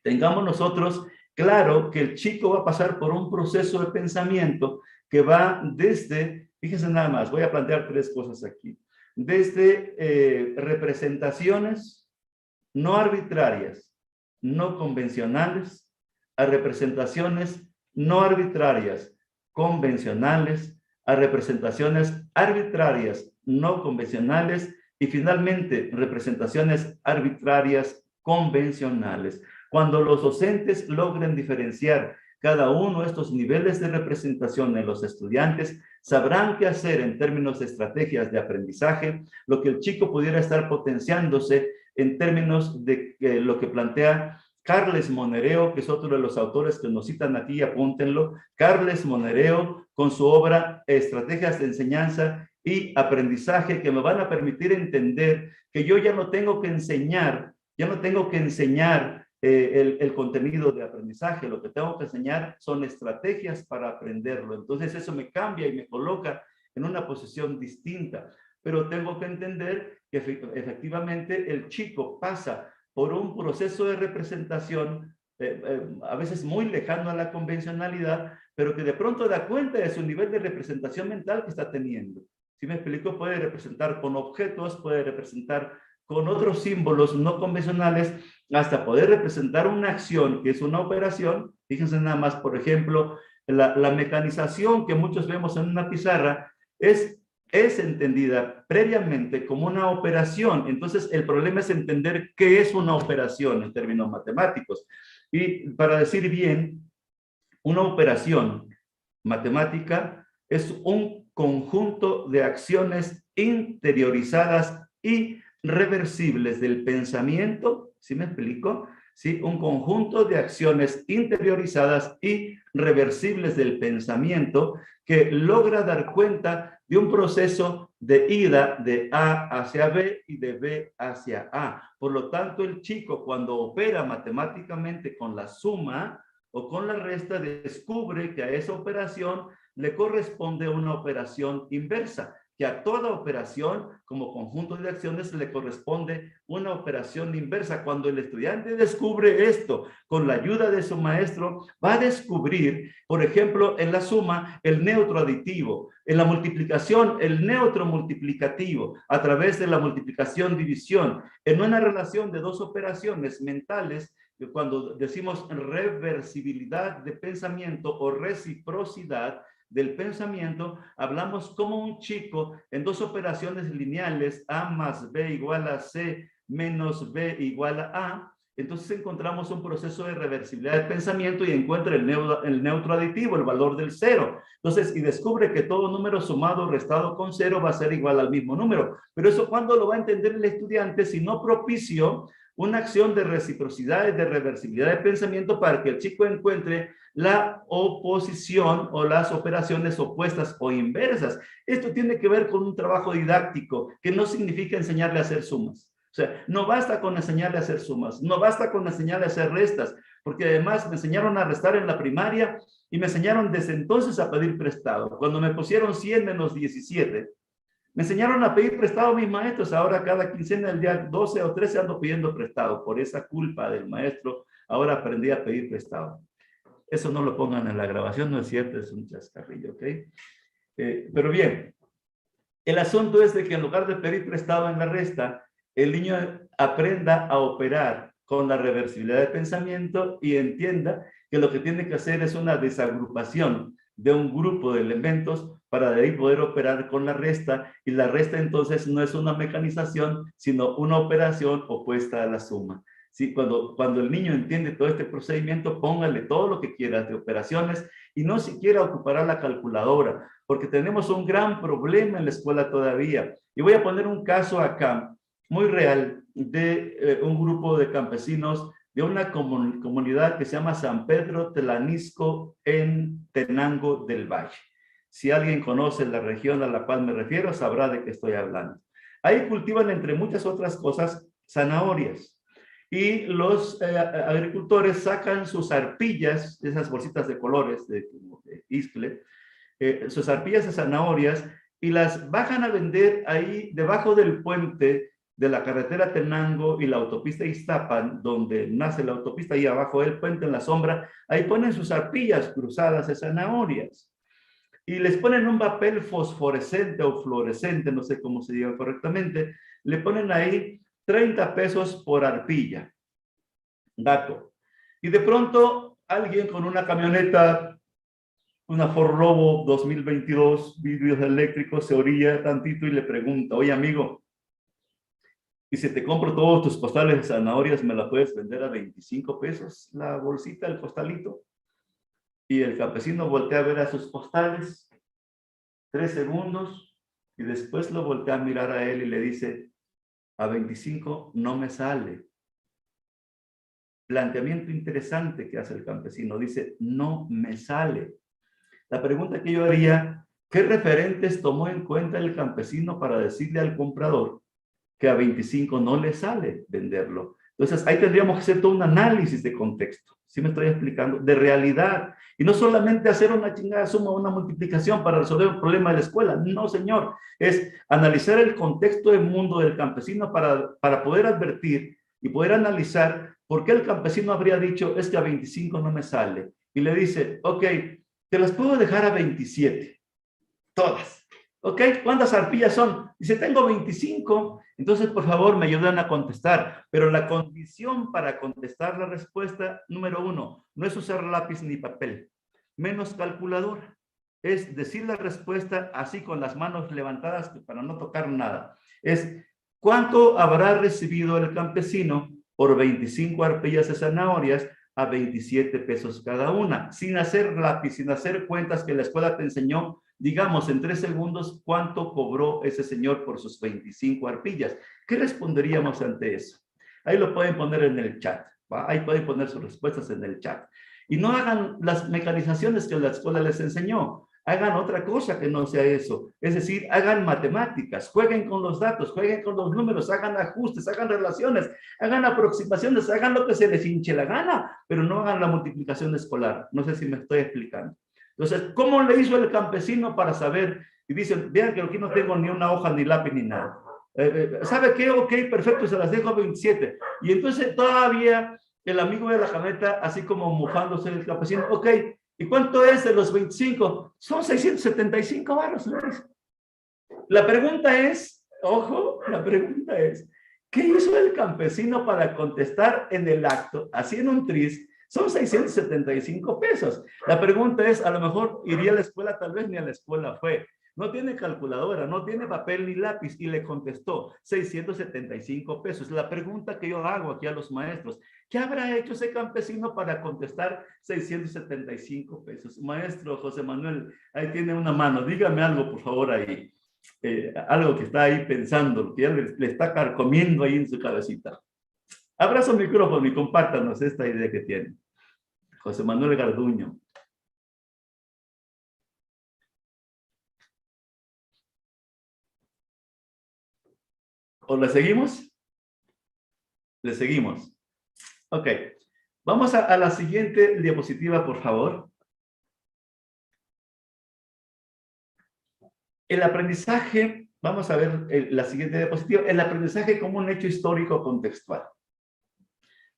tengamos nosotros claro que el chico va a pasar por un proceso de pensamiento que va desde, fíjense nada más, voy a plantear tres cosas aquí, desde representaciones no arbitrarias, no convencionales, a representaciones no arbitrarias, convencionales, a representaciones arbitrarias, no convencionales, y finalmente representaciones arbitrarias convencionales. Cuando los docentes logren diferenciar cada uno de estos niveles de representación en los estudiantes, sabrán qué hacer en términos de estrategias de aprendizaje, lo que el chico pudiera estar potenciándose en términos de lo que plantea Carles Monereo, que es otro de los autores que nos citan aquí, apúntenlo. Carles Monereo, con su obra Estrategias de Enseñanza y Aprendizaje, que me van a permitir entender que yo ya no tengo que enseñar, el contenido de aprendizaje. Lo que tengo que enseñar son estrategias para aprenderlo. Entonces eso me cambia y me coloca en una posición distinta. Pero tengo que entender que efectivamente el chico pasa por un proceso de representación a veces muy lejano a la convencionalidad, pero que de pronto da cuenta de su nivel de representación mental que está teniendo. Si me explico, puede representar con objetos, puede representar con otros símbolos no convencionales hasta poder representar una acción que es una operación. Fíjense nada más, por ejemplo, la mecanización que muchos vemos en una pizarra es entendida previamente como una operación. Entonces, el problema es entender qué es una operación en términos matemáticos. Y para decir bien, una operación matemática es un conjunto de acciones interiorizadas y reversibles del pensamiento, ¿sí me explico? ¿Sí? Un conjunto de acciones interiorizadas y reversibles del pensamiento que logra dar cuenta de un proceso de ida de A hacia B y de B hacia A. Por lo tanto, el chico cuando opera matemáticamente con la suma o con la resta, descubre que a esa operación le corresponde una operación inversa, que a toda operación como conjunto de acciones le corresponde una operación inversa. Cuando el estudiante descubre esto con la ayuda de su maestro, va a descubrir, por ejemplo, en la suma, el neutro aditivo, en la multiplicación, el neutro multiplicativo, a través de la multiplicación-división, en una relación de dos operaciones mentales. Cuando decimos reversibilidad de pensamiento o reciprocidad del pensamiento, hablamos como un chico en dos operaciones lineales, A más B igual a C menos B igual a A. Entonces encontramos un proceso de reversibilidad del pensamiento y encuentra el neutro aditivo, el valor del cero. Entonces, y descubre que todo número sumado o restado con cero va a ser igual al mismo número. Pero eso, ¿cuándo lo va a entender el estudiante? Si no propicio una acción de reciprocidad y de reversibilidad de pensamiento para que el chico encuentre la oposición o las operaciones opuestas o inversas. Esto tiene que ver con un trabajo didáctico que no significa enseñarle a hacer sumas. O sea, no basta con enseñarle a hacer sumas, no basta con enseñarle a hacer restas, porque además me enseñaron a restar en la primaria y me enseñaron desde entonces a pedir prestado. Cuando me pusieron 100 menos 17, me enseñaron a pedir prestado a mis maestros. Ahora cada quincena, el día 12 o 13, ando pidiendo prestado. Por esa culpa del maestro, ahora aprendí a pedir prestado. Eso no lo pongan en la grabación, no es cierto, es un chascarrillo, ¿ok? Pero bien, el asunto es de que en lugar de pedir prestado en la resta, el niño aprenda a operar con la reversibilidad de pensamiento y entienda que lo que tiene que hacer es una desagrupación de un grupo de elementos para de ahí poder operar con la resta, y la resta entonces no es una mecanización, sino una operación opuesta a la suma. ¿Sí? Cuando el niño entiende todo este procedimiento, póngale todo lo que quiera de operaciones y no siquiera ocupará la calculadora, porque tenemos un gran problema en la escuela todavía. Y voy a poner un caso acá, muy real, de un grupo de campesinos de una comunidad que se llama San Pedro Telanisco en Tenango del Valle. Si alguien conoce la región a la cual me refiero, sabrá de qué estoy hablando. Ahí cultivan, entre muchas otras cosas, zanahorias. Y los agricultores sacan sus arpillas, esas bolsitas de colores de iscle, sus arpillas de zanahorias, y las bajan a vender ahí debajo del puente de la carretera Tenango y la autopista Iztapan, donde nace la autopista, y abajo del puente en la sombra, ahí ponen sus arpillas cruzadas de zanahorias. Y les ponen un papel fosforescente o fluorescente, no sé cómo se diga correctamente, le ponen ahí 30 pesos por arpilla. Dato. Y de pronto alguien con una camioneta, una Ford Lobo 2022, vidrios eléctricos, se orilla tantito y le pregunta: oye amigo, y si te compro todos tus costales de zanahorias, ¿me la puedes vender a 25 pesos la bolsita, el costalito? Y el campesino voltea a ver a sus costales 3 segundos y después lo voltea a mirar a él y le dice: a 25 no me sale. Planteamiento interesante que hace el campesino. Dice: no me sale. La pregunta que yo haría: ¿qué referentes tomó en cuenta el campesino para decirle al comprador que a 25 no le sale venderlo? Entonces, ahí tendríamos que hacer todo un análisis de contexto. ¿Sí me estoy explicando? De realidad. Y no solamente hacer una chingada suma o una multiplicación para resolver el problema de la escuela. No, señor. Es analizar el contexto del mundo del campesino para poder advertir y poder analizar por qué el campesino habría dicho: es que a 25 no me sale. Y le dice: ok, te las puedo dejar a 27. Todas. ¿Ok? ¿Cuántas arpillas son? Dice, tengo 25. Entonces, por favor, me ayudan a contestar. Pero la condición para contestar la respuesta, número 1, no es usar lápiz ni papel, menos calculadora. Es decir la respuesta así con las manos levantadas para no tocar nada. Es, ¿cuánto habrá recibido el campesino por 25 arpillas de zanahorias a 27 pesos cada una? Sin hacer lápiz, sin hacer cuentas que la escuela te enseñó, digamos en 3 segundos, ¿cuánto cobró ese señor por sus 25 arpillas? ¿Qué responderíamos ante eso? Ahí lo pueden poner en el chat, ¿va? Ahí pueden poner sus respuestas en el chat. Y no hagan las mecanizaciones que la escuela les enseñó. Hagan otra cosa que no sea eso. Es decir, hagan matemáticas, jueguen con los datos, jueguen con los números, hagan ajustes, hagan relaciones, hagan aproximaciones, hagan lo que se les hinche la gana, pero no hagan la multiplicación escolar. No sé si me estoy explicando. Entonces, ¿cómo le hizo el campesino para saber? Y dicen, vean que aquí no tengo ni una hoja, ni lápiz, ni nada. ¿Sabe qué? Ok, perfecto, se las dejo a 27. Y entonces todavía el amigo de la camioneta, así como mofándose el campesino, ok, ¿y cuánto es de los 25? Son 675 varos. La pregunta es, ojo, la pregunta es, ¿qué hizo el campesino para contestar en el acto, así en un tris? Son 675 pesos. La pregunta es, a lo mejor iría a la escuela, tal vez ni a la escuela fue. No tiene calculadora, no tiene papel ni lápiz y le contestó 675 pesos. La pregunta que yo hago aquí a los maestros, ¿qué habrá hecho ese campesino para contestar 675 pesos? Maestro José Manuel, ahí tiene una mano, dígame algo por favor ahí. Algo que está ahí pensando, que ya le está carcomiendo ahí en su cabecita. Abra su micrófono y compártanos esta idea que tiene. José Manuel Garduño. ¿O le seguimos? Le seguimos. Ok. Vamos a la siguiente diapositiva, por favor. El aprendizaje, vamos a ver la siguiente diapositiva, el aprendizaje como un hecho histórico contextual.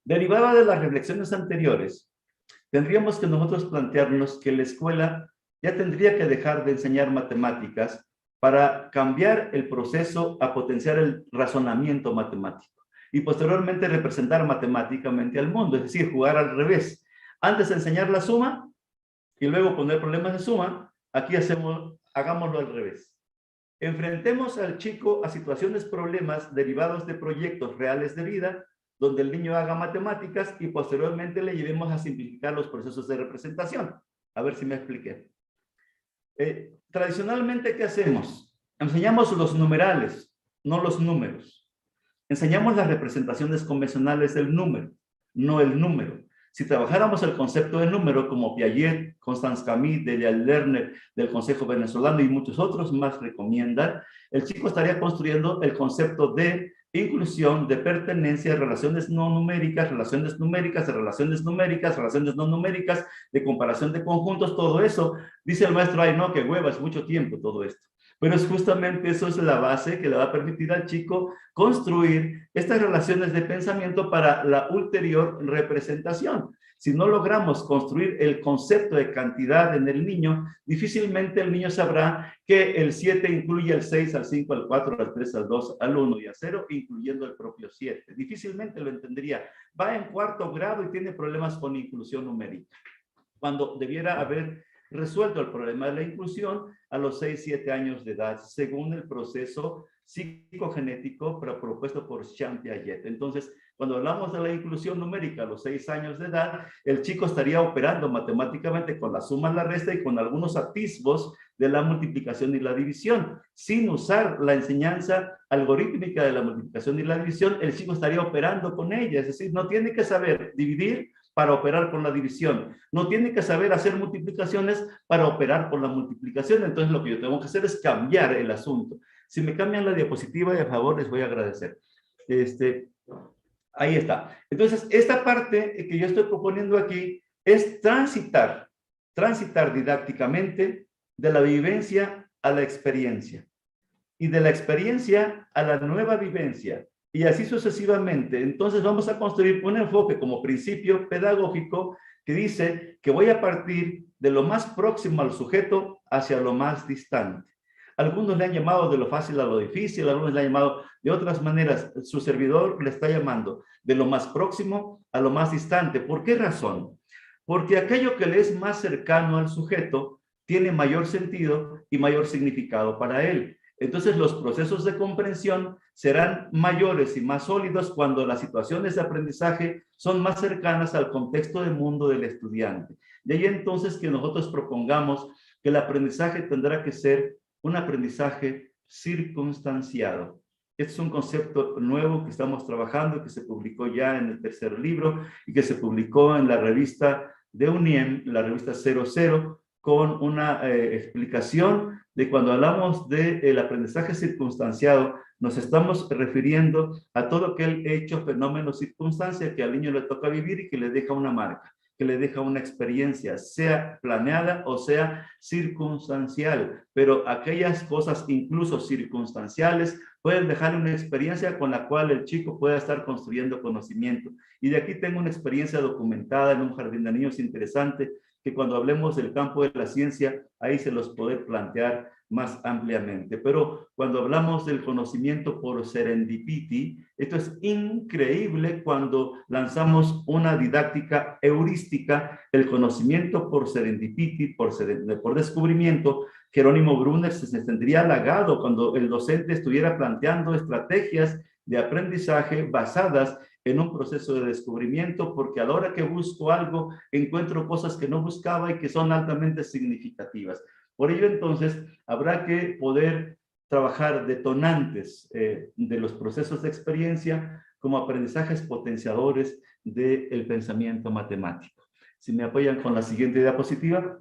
Derivada de las reflexiones anteriores, tendríamos que nosotros plantearnos que la escuela ya tendría que dejar de enseñar matemáticas para cambiar el proceso a potenciar el razonamiento matemático y posteriormente representar matemáticamente al mundo, es decir, jugar al revés. Antes de enseñar la suma y luego poner problemas de suma, aquí hagámoslo al revés. Enfrentemos al chico a situaciones, problemas derivados de proyectos reales de vida, donde el niño haga matemáticas y posteriormente le llevemos a simplificar los procesos de representación. A ver si me expliqué. Tradicionalmente, ¿qué hacemos? Enseñamos los numerales, no los números. Enseñamos las representaciones convencionales del número, no el número. Si trabajáramos el concepto de número como Piaget, Constance Camille, Delia Lerner, del Consejo Venezolano y muchos otros más recomiendan, el chico estaría construyendo el concepto de inclusión, de pertenencia, relaciones no numéricas, relaciones numéricas, relaciones numéricas, relaciones no numéricas, de comparación de conjuntos, todo eso. Dice el maestro, ay no, qué hueva, es mucho tiempo todo esto. Pero es justamente eso es la base que le va a permitir al chico construir estas relaciones de pensamiento para la ulterior representación. Si no logramos construir el concepto de cantidad en el niño, difícilmente el niño sabrá que el 7 incluye el 6, al 5, al 4, al 3, al 2, al 1 y al 0, incluyendo el propio 7. Difícilmente lo entendería. Va en 4º grado y tiene problemas con inclusión numérica, cuando debiera haber resuelto el problema de la inclusión a los 6, 7 años de edad, según el proceso psicogenético propuesto por Jean Piaget. Entonces, cuando hablamos de la inclusión numérica a los 6 años de edad, el chico estaría operando matemáticamente con la suma, la resta y con algunos atisbos de la multiplicación y la división. Sin usar la enseñanza algorítmica de la multiplicación y la división, el chico estaría operando con ella. Es decir, no tiene que saber dividir para operar con la división. No tiene que saber hacer multiplicaciones para operar con la multiplicación. Entonces, lo que yo tengo que hacer es cambiar el asunto. Si me cambian la diapositiva, de favor, les voy a agradecer. Ahí está. Entonces, esta parte que yo estoy proponiendo aquí es transitar didácticamente de la vivencia a la experiencia y de la experiencia a la nueva vivencia y así sucesivamente. Entonces vamos a construir un enfoque como principio pedagógico que dice que voy a partir de lo más próximo al sujeto hacia lo más distante. Algunos le han llamado de lo fácil a lo difícil, algunos le han llamado de otras maneras. Su servidor le está llamando de lo más próximo a lo más distante. ¿Por qué razón? Porque aquello que le es más cercano al sujeto tiene mayor sentido y mayor significado para él. Entonces los procesos de comprensión serán mayores y más sólidos cuando las situaciones de aprendizaje son más cercanas al contexto del mundo del estudiante. De ahí entonces que nosotros propongamos que el aprendizaje tendrá que ser un aprendizaje circunstanciado. Este es un concepto nuevo que estamos trabajando, que se publicó ya en el tercer libro y que se publicó en la revista de UNIEM, la revista 00, con una explicación de cuando hablamos del aprendizaje circunstanciado, nos estamos refiriendo a todo aquel hecho, fenómeno, circunstancia que al niño le toca vivir y que le deja una marca, que le deja una experiencia, sea planeada o sea circunstancial, pero aquellas cosas incluso circunstanciales pueden dejar una experiencia con la cual el chico pueda estar construyendo conocimiento. Y de aquí tengo una experiencia documentada en un jardín de niños interesante, que cuando hablemos del campo de la ciencia, ahí se los poder plantear más ampliamente. Pero cuando hablamos del conocimiento por serendipity, esto es increíble cuando lanzamos una didáctica heurística, el conocimiento por serendipity, por descubrimiento. Jerónimo Brunner se sentiría halagado cuando el docente estuviera planteando estrategias de aprendizaje basadas en un proceso de descubrimiento, porque a la hora que busco algo, encuentro cosas que no buscaba y que son altamente significativas. Por ello, entonces, habrá que poder trabajar detonantes de los procesos de experiencia como aprendizajes potenciadores del pensamiento matemático. Si me apoyan con la siguiente diapositiva.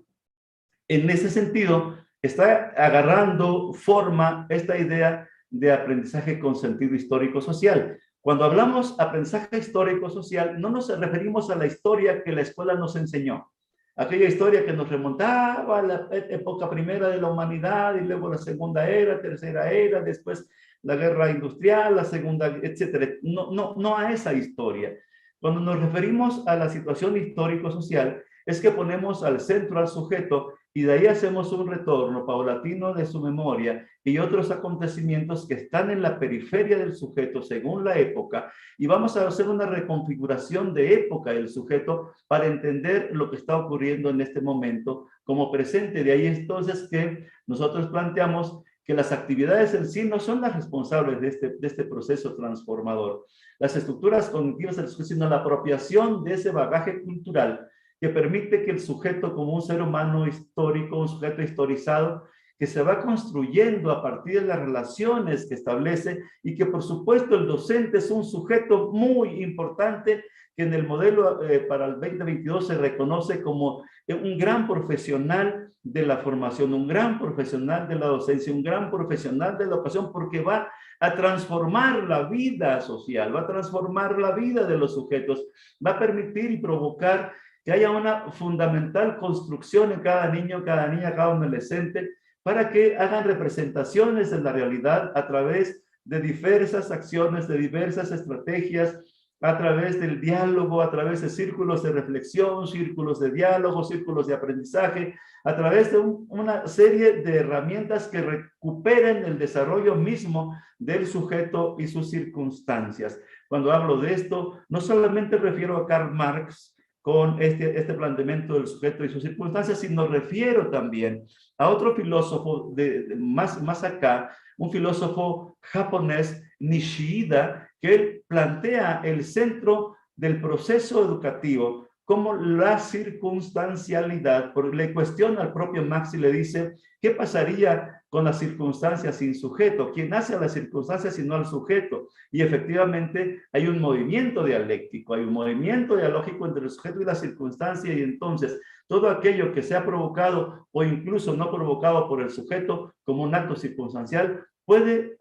En ese sentido, está agarrando forma esta idea de aprendizaje con sentido histórico-social. Cuando hablamos aprendizaje histórico-social, no nos referimos a la historia que la escuela nos enseñó. Aquella historia que nos remontaba a la época primera de la humanidad y luego la segunda era, tercera era, después la guerra industrial, la segunda, etcétera. No a esa historia. Cuando nos referimos a la situación histórico-social, es que ponemos al centro al sujeto y de ahí hacemos un retorno paulatino de su memoria y otros acontecimientos que están en la periferia del sujeto según la época, y vamos a hacer una reconfiguración de época del sujeto para entender lo que está ocurriendo en este momento como presente. De ahí entonces que nosotros planteamos que las actividades en sí no son las responsables de este proceso transformador. Las estructuras cognitivas del sujeto, sino la apropiación de ese bagaje cultural que permite que el sujeto como un ser humano histórico, un sujeto historizado, que se va construyendo a partir de las relaciones que establece y que por supuesto el docente es un sujeto muy importante que en el modelo para el 2022 se reconoce como un gran profesional de la formación, un gran profesional de la docencia, un gran profesional de la educación, porque va a transformar la vida social, va a transformar la vida de los sujetos, va a permitir y provocar que haya una fundamental construcción en cada niño, cada niña, cada adolescente, para que hagan representaciones de la realidad a través de diversas acciones, de diversas estrategias, a través del diálogo, a través de círculos de reflexión, círculos de diálogo, círculos de aprendizaje, a través de una serie de herramientas que recuperen el desarrollo mismo del sujeto y sus circunstancias. Cuando hablo de esto, no solamente refiero a Karl Marx, con este planteamiento del sujeto y sus circunstancias, sino refiero también a otro filósofo más acá, un filósofo japonés, Nishida, que él plantea el centro del proceso educativo como la circunstancialidad. Le cuestiona al propio Marx y le dice, ¿qué pasaría con las circunstancias sin sujeto? ¿Quién hace a las circunstancias sino al sujeto? Y efectivamente hay un movimiento dialéctico, hay un movimiento dialógico entre el sujeto y la circunstancia, y entonces todo aquello que sea provocado o incluso no provocado por el sujeto como un acto circunstancial puede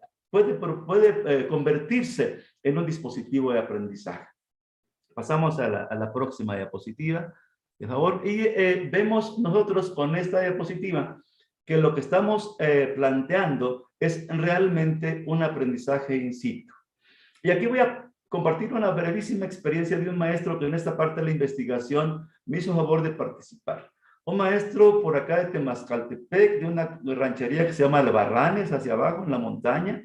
convertirse en un dispositivo de aprendizaje. Pasamos a la próxima diapositiva, por favor. Y vemos nosotros con esta diapositiva que lo que estamos planteando es realmente un aprendizaje in situ. Y aquí voy a compartir una brevísima experiencia de un maestro que en esta parte de la investigación me hizo favor de participar. un maestro por acá de Temascaltepec, de una ranchería que se llama Albarranes, hacia abajo en la montaña.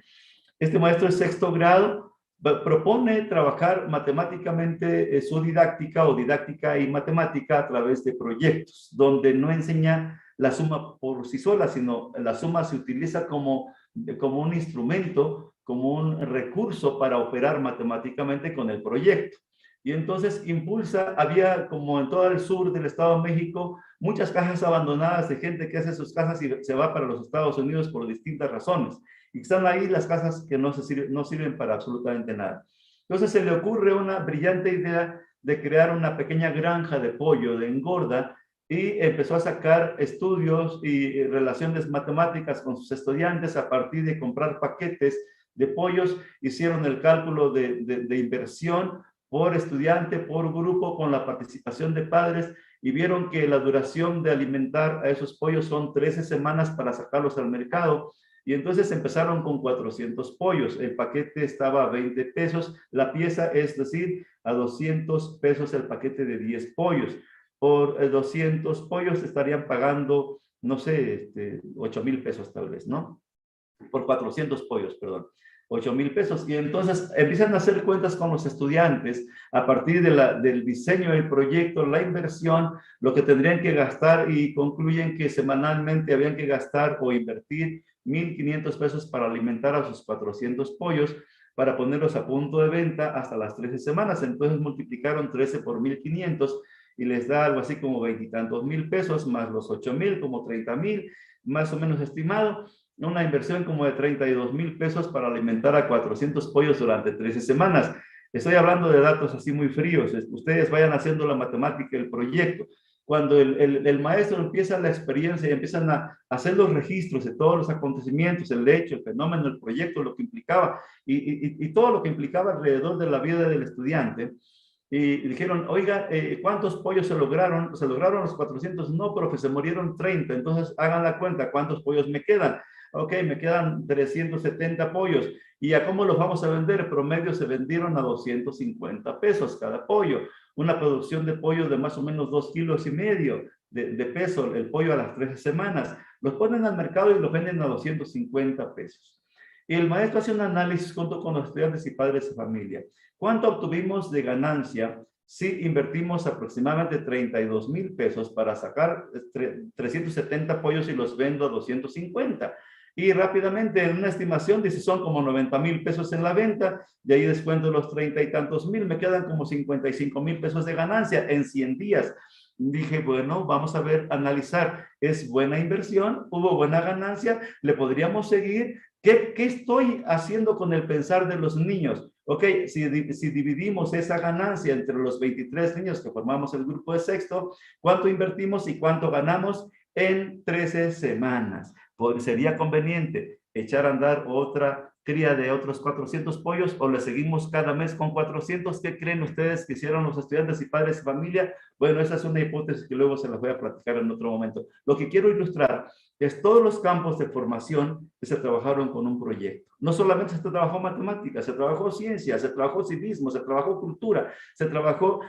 Este maestro de sexto grado propone trabajar matemáticamente su didáctica o didáctica y matemática a través de proyectos, donde no enseña la suma por sí sola, sino la suma se utiliza como un instrumento, como un recurso para operar matemáticamente con el proyecto. Y entonces impulsa, había como en todo el sur del Estado de México, muchas casas abandonadas de gente que hace sus casas y se va para los Estados Unidos por distintas razones. Y están ahí las casas que no sirven para absolutamente nada. Entonces se le ocurre una brillante idea de crear una pequeña granja de pollo, de engorda, y empezó a sacar estudios y relaciones matemáticas con sus estudiantes a partir de comprar paquetes de pollos. Hicieron el cálculo de inversión por estudiante, por grupo, con la participación de padres, y vieron que la duración de alimentar a esos pollos son 13 semanas para sacarlos al mercado. Y entonces empezaron con 400 pollos. El paquete estaba a 20 pesos la pieza, es decir, a 200 pesos el paquete de 10 pollos. Por 200 pollos estarían pagando, no sé, 8,000 pesos tal vez, ¿no? Por 400 pollos, perdón. 8,000 pesos. Y entonces empiezan a hacer cuentas con los estudiantes a partir del diseño del proyecto, la inversión, lo que tendrían que gastar, y concluyen que semanalmente habían que gastar o invertir 1,500 pesos para alimentar a sus 400 pollos, para ponerlos a punto de venta hasta las 13 semanas. Entonces multiplicaron 13 por 1,500 y les da algo así como 20 y tantos mil pesos, más los 8,000, como 30,000, más o menos estimado. Una inversión como de 32,000 pesos para alimentar a 400 pollos durante 13 semanas. Estoy hablando de datos así muy fríos. Ustedes vayan haciendo la matemática del proyecto. Cuando el maestro empieza la experiencia y empiezan a hacer los registros de todos los acontecimientos, el hecho, el fenómeno, el proyecto, lo que implicaba y todo lo que implicaba alrededor de la vida del estudiante, y dijeron, oiga, ¿cuántos pollos se lograron? ¿Se lograron los 400? No, profe, se murieron 30. Entonces hagan la cuenta, ¿cuántos pollos me quedan? Ok, me quedan 370 pollos. ¿Y a cómo los vamos a vender? Promedio se vendieron a 250 pesos cada pollo. Una producción de pollo de más o menos 2,5 kilos de peso, el pollo a las 13 semanas. Los ponen al mercado y los venden a 250 pesos. Y el maestro hace un análisis junto con los estudiantes y padres de familia. ¿Cuánto obtuvimos de ganancia si invertimos aproximadamente 32,000 pesos para sacar 370 pollos y los vendo a 250? Y rápidamente, en una estimación, dice, son como 90,000 pesos en la venta, de ahí descuento los 30 y tantos mil, me quedan como 55,000 pesos de ganancia en 100 días. Dije, bueno, vamos a ver, analizar, ¿es buena inversión? ¿Hubo buena ganancia? ¿Le podríamos seguir? ¿Qué estoy haciendo con el pensar de los niños? Ok, si dividimos esa ganancia entre los 23 niños que formamos el grupo de sexto, ¿cuánto invertimos y cuánto ganamos en 13 semanas? Pues sería conveniente echar a andar otra cría de otros 400 pollos, o le seguimos cada mes con 400. ¿Qué creen ustedes que hicieron los estudiantes y padres de familia? Bueno, esa es una hipótesis que luego se las voy a platicar en otro momento. Lo que quiero ilustrar es todos los campos de formación que se trabajaron con un proyecto. No solamente se trabajó matemáticas, se trabajó ciencia, se trabajó civismo, se trabajó cultura, se trabajó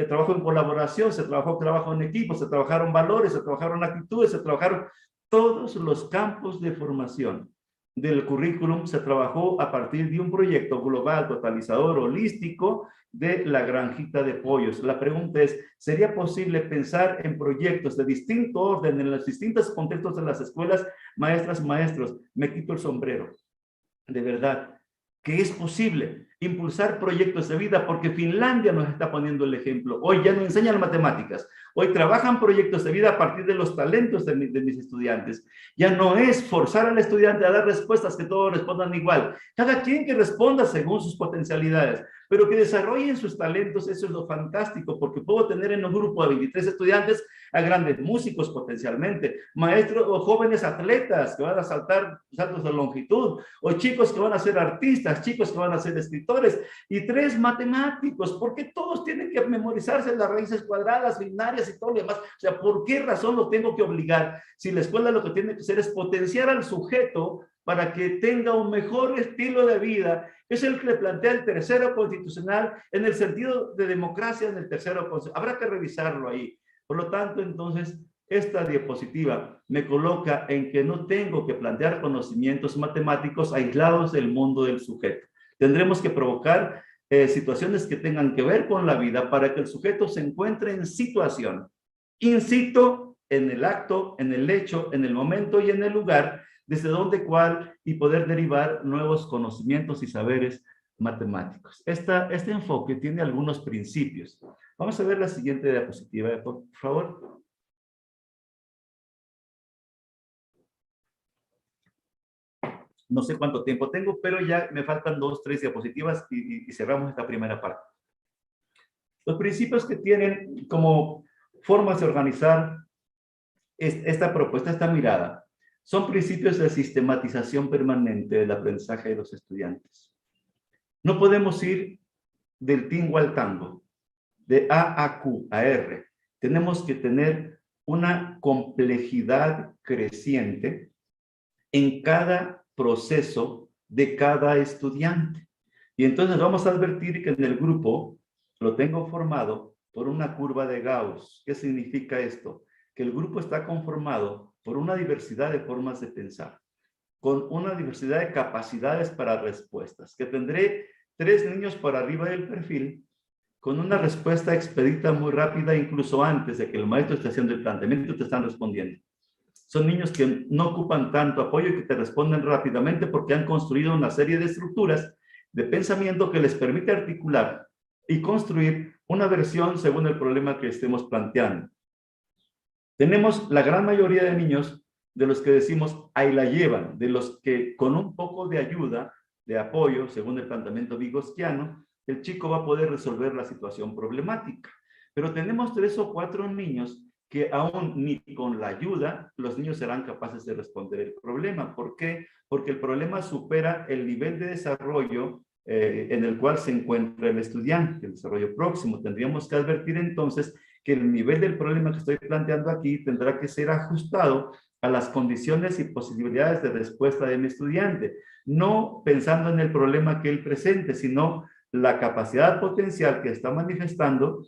trabajo en colaboración, se trabajó trabajo en equipo, se trabajaron valores, se trabajaron actitudes, se trabajaron todos los campos de formación del currículum. Se trabajó a partir de un proyecto global, totalizador, holístico, de la granjita de pollos. La pregunta es, ¿sería posible pensar en proyectos de distinto orden en los distintos contextos de las escuelas? Maestras, maestros, me quito el sombrero. De verdad, que es posible impulsar proyectos de vida, porque Finlandia nos está poniendo el ejemplo. Hoy ya no enseñan matemáticas, hoy trabajan proyectos de vida a partir de los talentos de mis estudiantes. Ya no es forzar al estudiante a dar respuestas que todos respondan igual. Cada quien que responda según sus potencialidades, pero que desarrollen sus talentos. Eso es lo fantástico, porque puedo tener en un grupo de 23 estudiantes a grandes músicos potencialmente, maestros o jóvenes atletas que van a saltar saltos de longitud, o chicos que van a ser artistas, chicos que van a ser escritores, y 3 matemáticos, porque todos tienen que memorizarse las raíces cuadradas, binarias y todo lo demás. O sea, ¿por qué razón lo tengo que obligar? Si la escuela lo que tiene que hacer es potenciar al sujeto para que tenga un mejor estilo de vida. Es el que le plantea el tercero constitucional en el sentido de democracia, en el tercero constitucional. Habrá que revisarlo ahí. Por lo tanto, entonces, esta diapositiva me coloca en que no tengo que plantear conocimientos matemáticos aislados del mundo del sujeto. Tendremos que provocar situaciones que tengan que ver con la vida para que el sujeto se encuentre en situación, in situ, en el acto, en el hecho, en el momento y en el lugar, desde donde, cuál, y poder derivar nuevos conocimientos y saberes matemáticos. Este enfoque tiene algunos principios. Vamos a ver la siguiente diapositiva, por favor. No sé cuánto tiempo tengo, pero ya me faltan 2, 3 diapositivas y cerramos esta primera parte. Los principios que tienen como formas de organizar esta propuesta, esta mirada, son principios de sistematización permanente del aprendizaje de los estudiantes. No podemos ir del tingo al tango, de A a Q, a R. Tenemos que tener una complejidad creciente en cada proceso de cada estudiante. Y entonces vamos a advertir que en el grupo lo tengo formado por una curva de Gauss. ¿Qué significa esto? Que el grupo está conformado por una diversidad de formas de pensar, con una diversidad de capacidades para respuestas, que tendré 3 niños por arriba del perfil, con una respuesta expedita muy rápida, incluso antes de que el maestro esté haciendo el planteamiento, te están respondiendo. Son niños que no ocupan tanto apoyo y que te responden rápidamente porque han construido una serie de estructuras de pensamiento que les permite articular y construir una versión según el problema que estemos planteando. Tenemos la gran mayoría de niños de los que decimos ahí la llevan, de los que con un poco de ayuda, de apoyo, según el planteamiento vygotsiano, el chico va a poder resolver la situación problemática. Pero tenemos 3 o 4 niños que aún ni con la ayuda los niños serán capaces de responder el problema. ¿Por qué? Porque el problema supera el nivel de desarrollo en el cual se encuentra el estudiante, el desarrollo próximo. Tendríamos que advertir entonces que el nivel del problema que estoy planteando aquí tendrá que ser ajustado a las condiciones y posibilidades de respuesta de mi estudiante, no pensando en el problema que él presente, sino la capacidad potencial que está manifestando.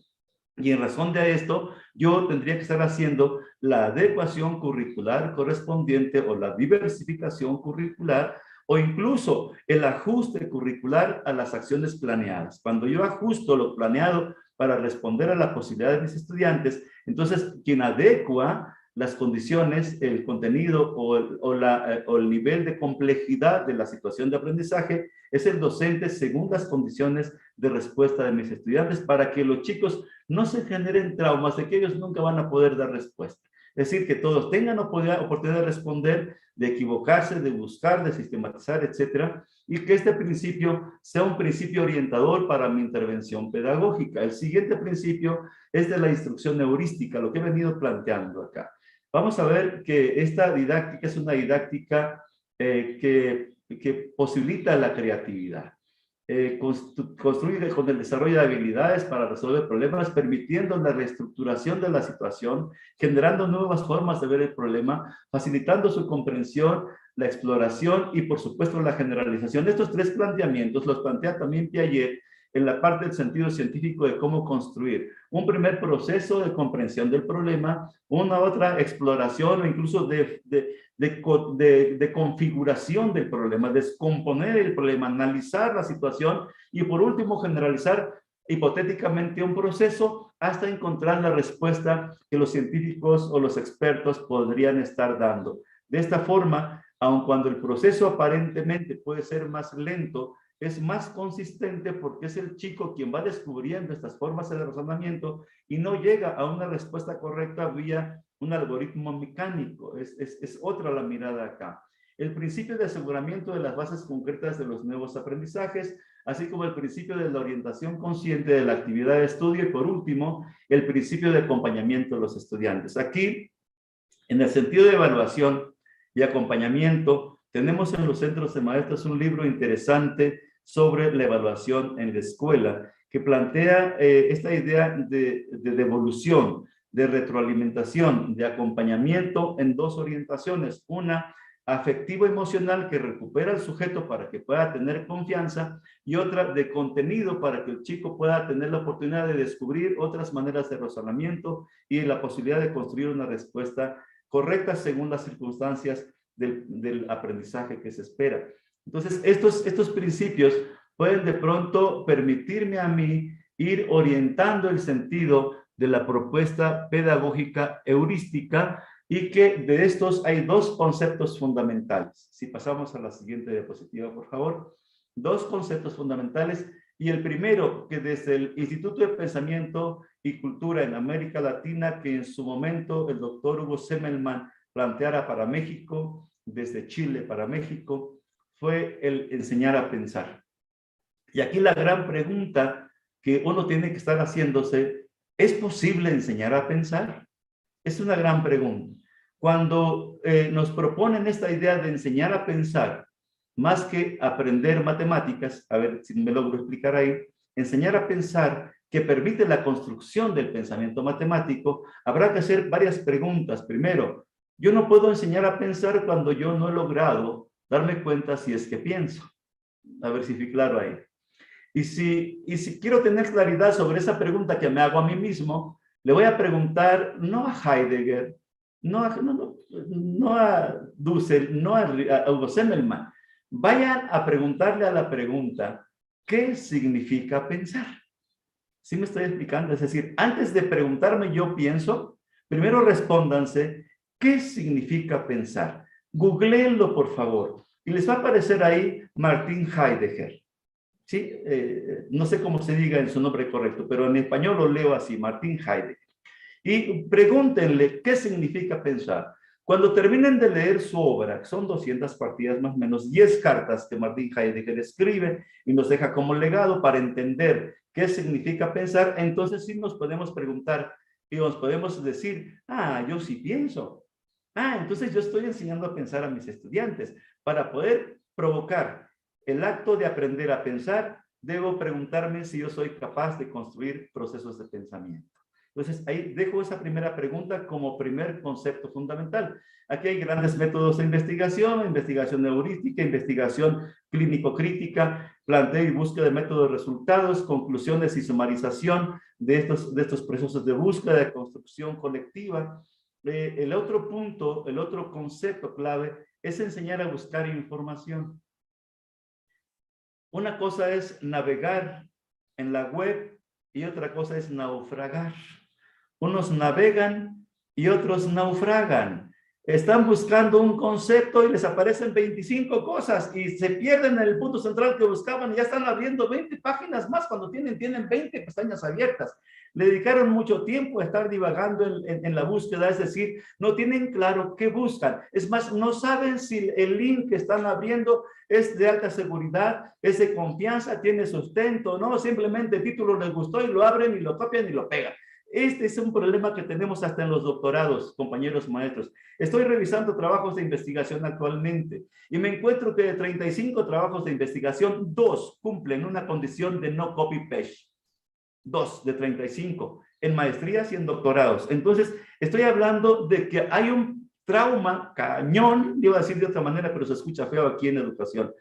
Y en razón de esto, yo tendría que estar haciendo la adecuación curricular correspondiente o la diversificación curricular o incluso el ajuste curricular a las acciones planeadas. Cuando yo ajusto lo planeado para responder a la posibilidad de mis estudiantes, entonces quien adecua las condiciones, el contenido o el nivel de complejidad de la situación de aprendizaje es el docente según las condiciones de respuesta de mis estudiantes para que los chicos no se generen traumas de que ellos nunca van a poder dar respuesta. Es decir, que todos tengan oportunidad de responder, de equivocarse, de buscar, de sistematizar, etcétera, y que este principio sea un principio orientador para mi intervención pedagógica. El siguiente principio es de la instrucción heurística, lo que he venido planteando acá. Vamos a ver que esta didáctica es una didáctica que posibilita la creatividad. Construir con el desarrollo de habilidades para resolver problemas, permitiendo la reestructuración de la situación, generando nuevas formas de ver el problema, facilitando su comprensión, la exploración y, por supuesto, la generalización. Estos 3 planteamientos los plantea también Piaget en la parte del sentido científico de cómo construir un primer proceso de comprensión del problema, una otra exploración o incluso de configuración del problema, descomponer el problema, analizar la situación y por último generalizar hipotéticamente un proceso hasta encontrar la respuesta que los científicos o los expertos podrían estar dando. De esta forma, aun cuando el proceso aparentemente puede ser más lento, es más consistente porque es el chico quien va descubriendo estas formas de razonamiento y no llega a una respuesta correcta vía un algoritmo mecánico. Es otra la mirada acá. El principio de aseguramiento de las bases concretas de los nuevos aprendizajes, así como el principio de la orientación consciente de la actividad de estudio y por último, el principio de acompañamiento de los estudiantes. Aquí, en el sentido de evaluación y acompañamiento, tenemos en los centros de maestros un libro interesante sobre la evaluación en la escuela, que plantea esta idea de devolución, de retroalimentación, de acompañamiento en 2 orientaciones. Una, afectivo-emocional que recupera al sujeto para que pueda tener confianza, y otra de contenido para que el chico pueda tener la oportunidad de descubrir otras maneras de razonamiento y la posibilidad de construir una respuesta correcta según las circunstancias del aprendizaje que se espera. Entonces, estos principios pueden de pronto permitirme a mí ir orientando el sentido de la propuesta pedagógica heurística, y que de estos hay dos conceptos fundamentales. Si pasamos a la siguiente diapositiva, por favor. Dos conceptos fundamentales, y el primero, que desde el Instituto de Pensamiento y Cultura en América Latina, que en su momento el doctor Hugo Semmelmann planteara para México, desde Chile para México, fue el enseñar a pensar. Y aquí la gran pregunta que uno tiene que estar haciéndose: ¿es posible enseñar a pensar? Es una gran pregunta. Cuando nos proponen esta idea de enseñar a pensar, más que aprender matemáticas, a ver si me logro explicar ahí, enseñar a pensar que permite la construcción del pensamiento matemático, habrá que hacer varias preguntas. Primero, yo no puedo enseñar a pensar cuando yo no he logrado darme cuenta si es que pienso. A ver si fui claro ahí. Y si quiero tener claridad sobre esa pregunta que me hago a mí mismo, le voy a preguntar no a Heidegger, no a Dussel, no a Hugo Semmelmann. Vayan a preguntarle a la pregunta: ¿qué significa pensar? ¿Sí me estoy explicando? Es decir, antes de preguntarme yo pienso, primero respóndanse: ¿qué significa pensar? Googleenlo, por favor, y les va a aparecer ahí Martin Heidegger. ¿Sí? No sé cómo se diga en su nombre correcto, pero en español lo leo así, Martin Heidegger. Y pregúntenle qué significa pensar. Cuando terminen de leer su obra, son 200 partidas más o menos, 10 cartas que Martin Heidegger escribe y nos deja como legado para entender qué significa pensar, entonces sí nos podemos preguntar y nos podemos decir: ah, yo sí pienso. Ah, entonces yo estoy enseñando a pensar a mis estudiantes. Para poder provocar el acto de aprender a pensar, debo preguntarme si yo soy capaz de construir procesos de pensamiento. Entonces, ahí dejo esa primera pregunta como primer concepto fundamental. Aquí hay grandes métodos de investigación, investigación heurística, investigación clínico-crítica, planteo y búsqueda de métodos de resultados, conclusiones y sumarización de estos procesos de búsqueda, de construcción colectiva. El otro punto, el otro concepto clave es enseñar a buscar información. Una cosa es navegar en la web y otra cosa es naufragar. Unos navegan y otros naufragan. Están buscando un concepto y les aparecen 25 cosas y se pierden en el punto central que buscaban y ya están abriendo 20 páginas más cuando tienen 20 pestañas abiertas. Le dedicaron mucho tiempo a estar divagando en la búsqueda, es decir, no tienen claro qué buscan. Es más, no saben si el link que están abriendo es de alta seguridad, es de confianza, tiene sustento, no, simplemente el título les gustó y lo abren y lo copian y lo pegan. Este es un problema que tenemos hasta en los doctorados, compañeros maestros. Estoy revisando trabajos de investigación actualmente y me encuentro que de 35 trabajos de investigación, 2 cumplen una condición de no copy-paste. 2 de 35 en maestrías y en doctorados. Entonces, estoy hablando de que hay un trauma cañón, iba a decir de otra manera, pero se escucha feo aquí en educación.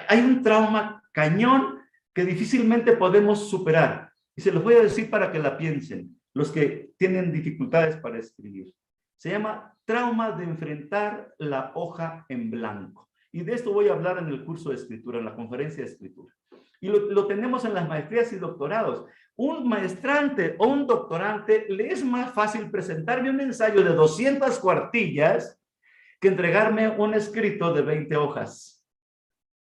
Hay un trauma cañón que difícilmente podemos superar. Y se los voy a decir para que la piensen, los que tienen dificultades para escribir. Se llama trauma de enfrentar la hoja en blanco. Y de esto voy a hablar en el curso de escritura, en la conferencia de escritura. Y lo tenemos en las maestrías y doctorados. Un maestrante o un doctorante le es más fácil presentarme un ensayo de 200 cuartillas que entregarme un escrito de 20 hojas.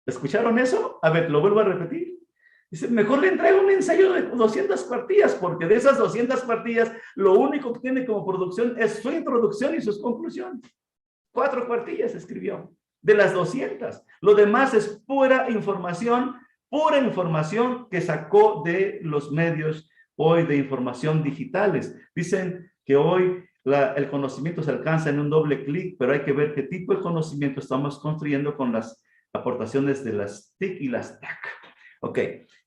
¿Escucharon eso? A ver, lo vuelvo a repetir. Dice, mejor le entrego un ensayo de 200 cuartillas, porque de esas 200 cuartillas, lo único que tiene como producción es su introducción y sus conclusiones. 4 cuartillas escribió, de las 200. Lo demás es pura información que sacó de los medios hoy de información digitales. Dicen que hoy el conocimiento se alcanza en un doble clic, pero hay que ver qué tipo de conocimiento estamos construyendo con las aportaciones de las TIC y las TAC. Ok,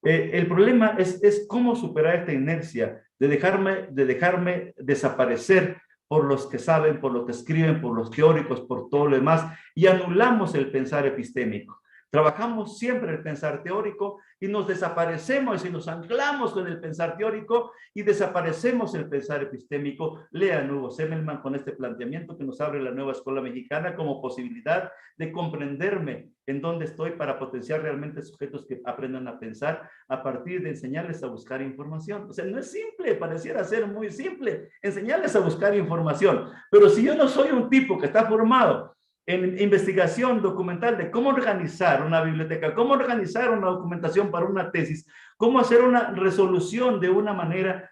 el problema es cómo superar esta inercia de dejarme desaparecer por los que saben, por los que escriben, por los teóricos, por todo lo demás, y anulamos el pensar epistémico. Trabajamos siempre el pensar teórico y nos desaparecemos y nos anclamos con el pensar teórico y desaparecemos el pensar epistémico. Lean Hugo Semmelmann con este planteamiento que nos abre la nueva escuela mexicana como posibilidad de comprenderme en dónde estoy para potenciar realmente sujetos que aprendan a pensar a partir de enseñarles a buscar información. O sea, no es simple, pareciera ser muy simple enseñarles a buscar información, pero si yo no soy un tipo que está formado en investigación documental de cómo organizar una biblioteca, cómo organizar una documentación para una tesis, cómo hacer una resolución de una manera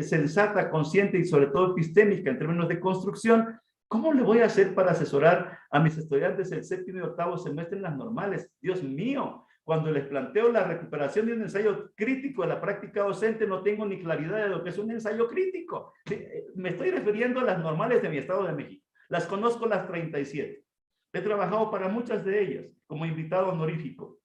sensata, consciente y sobre todo epistémica en términos de construcción, ¿cómo le voy a hacer para asesorar a mis estudiantes el séptimo y octavo semestre en las normales? Dios mío, cuando les planteo la recuperación de un ensayo crítico de la práctica docente, no tengo ni claridad de lo que es un ensayo crítico. Me estoy refiriendo a las normales de mi Estado de México. Las conozco las 37. He trabajado para muchas de ellas como invitado honorífico.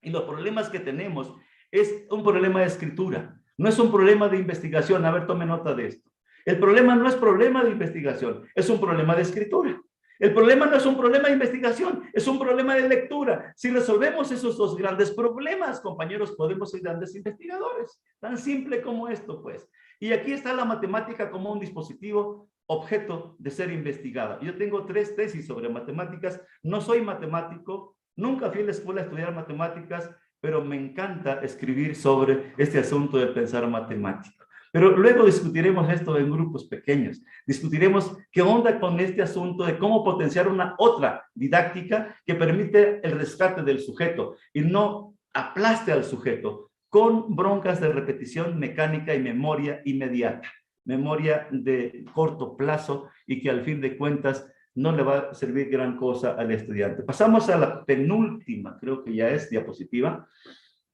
Y los problemas que tenemos es un problema de escritura. No es un problema de investigación. A ver, tome nota de esto. El problema no es problema de investigación, es un problema de escritura. El problema no es un problema de investigación, es un problema de lectura. Si resolvemos esos dos grandes problemas, compañeros, podemos ser grandes investigadores. Tan simple como esto, pues. Y aquí está la matemática como un dispositivo objeto de ser investigada. Yo tengo 3 tesis sobre matemáticas. No soy matemático, nunca fui a la escuela a estudiar matemáticas, pero me encanta escribir sobre este asunto de pensar matemático. Pero luego discutiremos esto en grupos pequeños. Discutiremos qué onda con este asunto de cómo potenciar una otra didáctica que permite el rescate del sujeto y no aplaste al sujeto con broncas de repetición mecánica y memoria inmediata, memoria de corto plazo y que al fin de cuentas no le va a servir gran cosa al estudiante. Pasamos a la penúltima, creo que ya es diapositiva.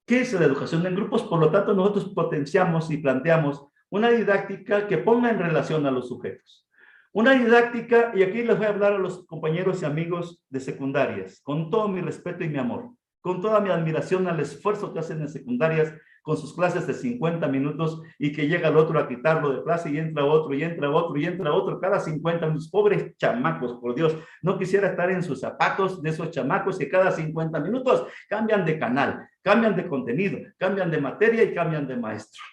¿Qué es la educación en grupos? Por lo tanto, nosotros potenciamos y planteamos una didáctica que ponga en relación a los sujetos. Una didáctica, y aquí les voy a hablar a los compañeros y amigos de secundarias, con todo mi respeto y mi amor, con toda mi admiración al esfuerzo que hacen en secundarias con sus clases de 50 minutos y que llega el otro a quitarlo de clase y entra otro y entra otro y entra otro cada 50 minutos. Pobres chamacos, por Dios, no quisiera estar en sus zapatos de esos chamacos que cada 50 minutos cambian de canal, cambian de contenido, cambian de materia y cambian de maestro.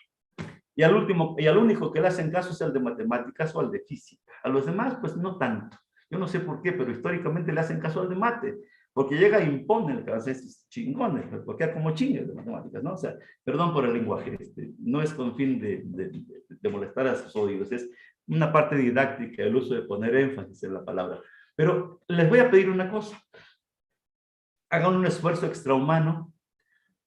Y al único que le hacen caso es al de matemáticas o al de física. A los demás, pues no tanto. Yo no sé por qué, pero históricamente le hacen caso al de mate. Porque llega e impone el que hace estos chingones, porque hay como chingues de matemáticas, ¿no? O sea, perdón por el lenguaje, no es con fin de molestar a sus oídos, es una parte didáctica, el uso de poner énfasis en la palabra. Pero les voy a pedir una cosa, hagan un esfuerzo extrahumano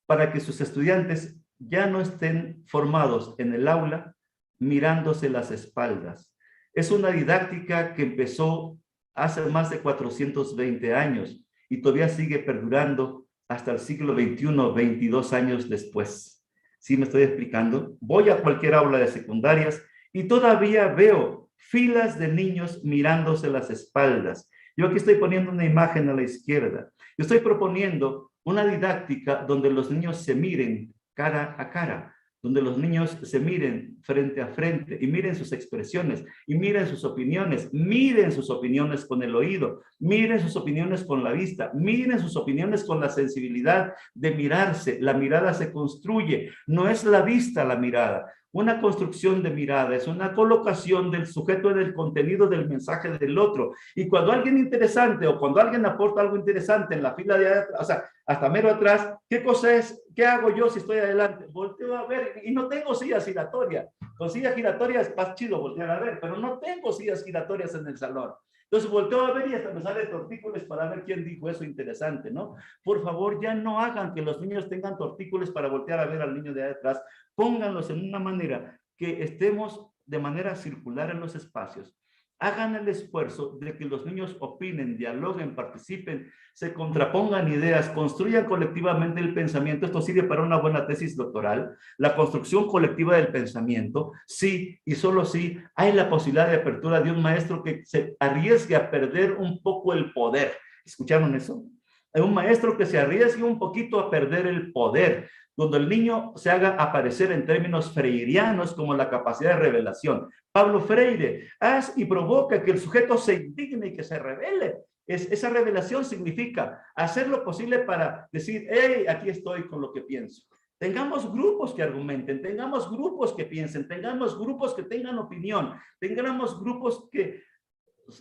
para que sus estudiantes ya no estén formados en el aula mirándose las espaldas. Es una didáctica que empezó hace más de 420 años, y todavía sigue perdurando hasta el siglo XXI, 22 años después. ¿Sí me estoy explicando? Voy a cualquier aula de secundarias y todavía veo filas de niños mirándose las espaldas. Yo aquí estoy poniendo una imagen a la izquierda. Yo estoy proponiendo una didáctica donde los niños se miren cara a cara, donde los niños se miren frente a frente y miren sus expresiones y miren sus opiniones con el oído, miren sus opiniones con la vista, miren sus opiniones con la sensibilidad de mirarse. La mirada se construye, no es la vista la mirada. Una construcción de mirada es una colocación del sujeto en el contenido del mensaje del otro. Y cuando alguien interesante o cuando alguien aporta algo interesante en la fila de, o sea, hasta mero atrás, ¿qué cosa es? ¿Qué hago yo si estoy adelante? Volteo a ver y no tengo sillas giratorias. Con sillas giratorias es más chido voltear a ver, pero no tengo sillas giratorias en el salón. Entonces volteo a ver y hasta me sale tortícolis para ver quién dijo eso interesante, ¿no? Por favor, ya no hagan que los niños tengan tortícolis para voltear a ver al niño de atrás. Pónganlos en una manera que estemos de manera circular en los espacios. Hagan el esfuerzo de que los niños opinen, dialoguen, participen, se contrapongan ideas, construyan colectivamente el pensamiento. Esto sirve para una buena tesis doctoral. La construcción colectiva del pensamiento, sí y solo sí hay la posibilidad de apertura de un maestro que se arriesgue a perder un poco el poder. ¿Escucharon eso? Un maestro que se arriesgue un poquito a perder el poder, donde el niño se haga aparecer en términos freirianos como la capacidad de revelación. Pablo Freire, haz y provoca que el sujeto se indigne y que se revele. Esa revelación significa hacer lo posible para decir, hey, aquí estoy con lo que pienso. Tengamos grupos que argumenten, tengamos grupos que piensen, tengamos grupos que tengan opinión, tengamos grupos que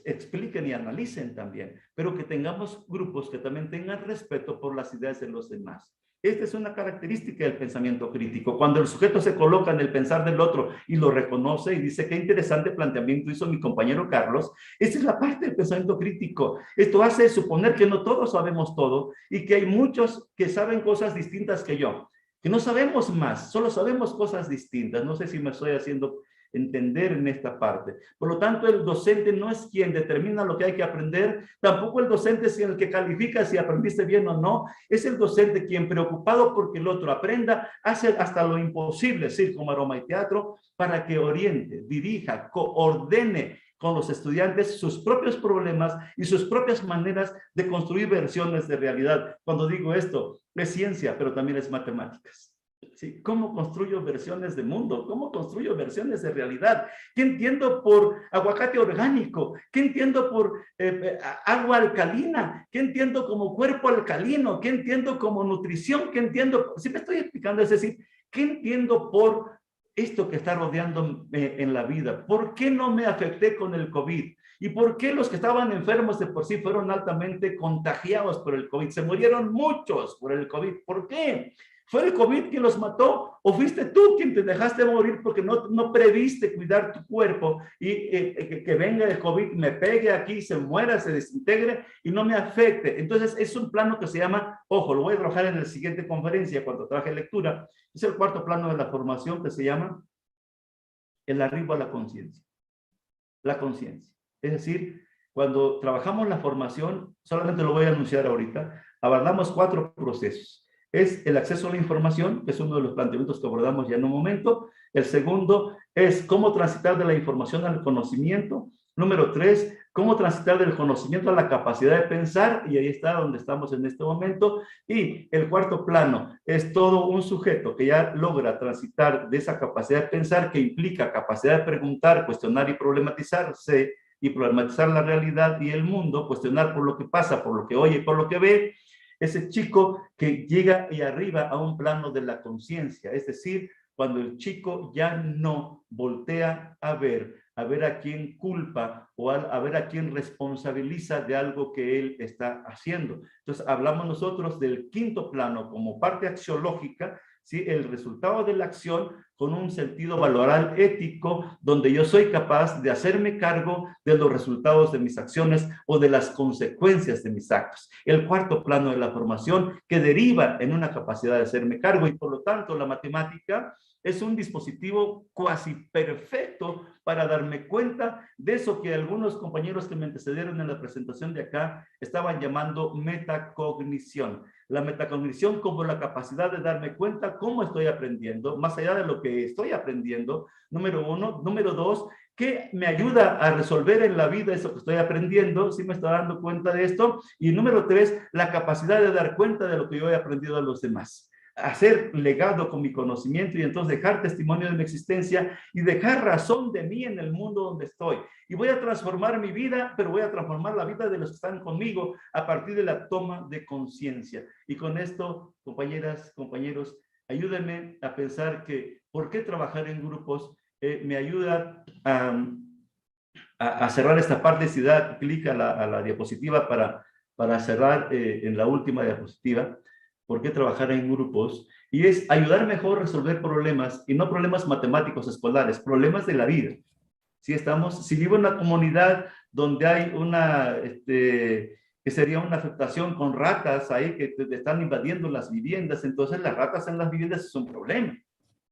expliquen y analicen también, pero que tengamos grupos que también tengan respeto por las ideas de los demás. Esta es una característica del pensamiento crítico. Cuando el sujeto se coloca en el pensar del otro y lo reconoce y dice, qué interesante planteamiento hizo mi compañero Carlos, esta es la parte del pensamiento crítico. Esto hace suponer que no todos sabemos todo y que hay muchos que saben cosas distintas que yo, que no sabemos más, solo sabemos cosas distintas. No sé si me estoy haciendo entender en esta parte. Por lo tanto, el docente no es quien determina lo que hay que aprender, tampoco el docente es el que califica si aprendiste bien o no, es el docente quien, preocupado porque el otro aprenda, hace hasta lo imposible, circo, maroma y teatro, para que oriente, dirija, coordene con los estudiantes sus propios problemas y sus propias maneras de construir versiones de realidad. Cuando digo esto, es ciencia, pero también es matemáticas. ¿Sí? ¿Cómo construyo versiones de mundo? ¿Cómo construyo versiones de realidad? ¿Qué entiendo por aguacate orgánico? ¿Qué entiendo por agua alcalina? ¿Qué entiendo como cuerpo alcalino? ¿Qué entiendo como nutrición? ¿Qué entiendo? Si me estoy explicando, es decir, ¿qué entiendo por esto que está rodeando en la vida? ¿Por qué no me afecté con el COVID? ¿Y por qué los que estaban enfermos de por sí fueron altamente contagiados por el COVID? Se murieron muchos por el COVID. ¿Por qué? ¿Fue el COVID quien los mató o fuiste tú quien te dejaste morir porque no previste cuidar tu cuerpo y que venga el COVID, me pegue aquí, se muera, se desintegre y no me afecte? Entonces es un plano que se llama, ojo, lo voy a trabajar en la siguiente conferencia cuando trabaje lectura, es el cuarto plano de la formación que se llama el arribo a la conciencia. La conciencia. Es decir, cuando trabajamos la formación, solamente lo voy a anunciar ahorita, abordamos 4 procesos. Es el acceso a la información, que es uno de los planteamientos que abordamos ya en un momento. El segundo es cómo transitar de la información al conocimiento. Número 3, cómo transitar del conocimiento a la capacidad de pensar, y ahí está donde estamos en este momento. Y el cuarto plano es todo un sujeto que ya logra transitar de esa capacidad de pensar, que implica capacidad de preguntar, cuestionar y problematizarse, y problematizar la realidad y el mundo, cuestionar por lo que pasa, por lo que oye, por lo que ve. Ese chico que llega y arriba a un plano de la conciencia, es decir, cuando el chico ya no voltea a ver a quién culpa o a ver a quién responsabiliza de algo que él está haciendo. Entonces, hablamos nosotros del quinto plano como parte axiológica, ¿sí? El resultado de la acción con un sentido valoral ético, donde yo soy capaz de hacerme cargo de los resultados de mis acciones o de las consecuencias de mis actos. El cuarto plano de la formación que deriva en una capacidad de hacerme cargo, y por lo tanto la matemática es un dispositivo cuasi perfecto para darme cuenta de eso que algunos compañeros que me antecedieron en la presentación de acá estaban llamando metacognición. La metacognición como la capacidad de darme cuenta cómo estoy aprendiendo, más allá de lo que estoy aprendiendo, número 1. Número 2, ¿qué me ayuda a resolver en la vida eso que estoy aprendiendo? ¿Sí me está dando cuenta de esto? Y número 3, la capacidad de dar cuenta de lo que yo he aprendido a los demás. Hacer legado con mi conocimiento y entonces dejar testimonio de mi existencia y dejar razón de mí en el mundo donde estoy. Y voy a transformar mi vida, pero voy a transformar la vida de los que están conmigo a partir de la toma de conciencia. Y con esto, compañeras, compañeros, ayúdenme a pensar que por qué trabajar en grupos me ayuda a cerrar esta parte. Si da clic a la diapositiva para cerrar en la última diapositiva. ¿Por qué trabajar en grupos? Y es ayudar mejor a resolver problemas, y no problemas matemáticos escolares, problemas de la vida. Si vivo en una comunidad donde hay que sería una afectación con ratas ahí que te están invadiendo las viviendas, entonces las ratas en las viviendas es un problema.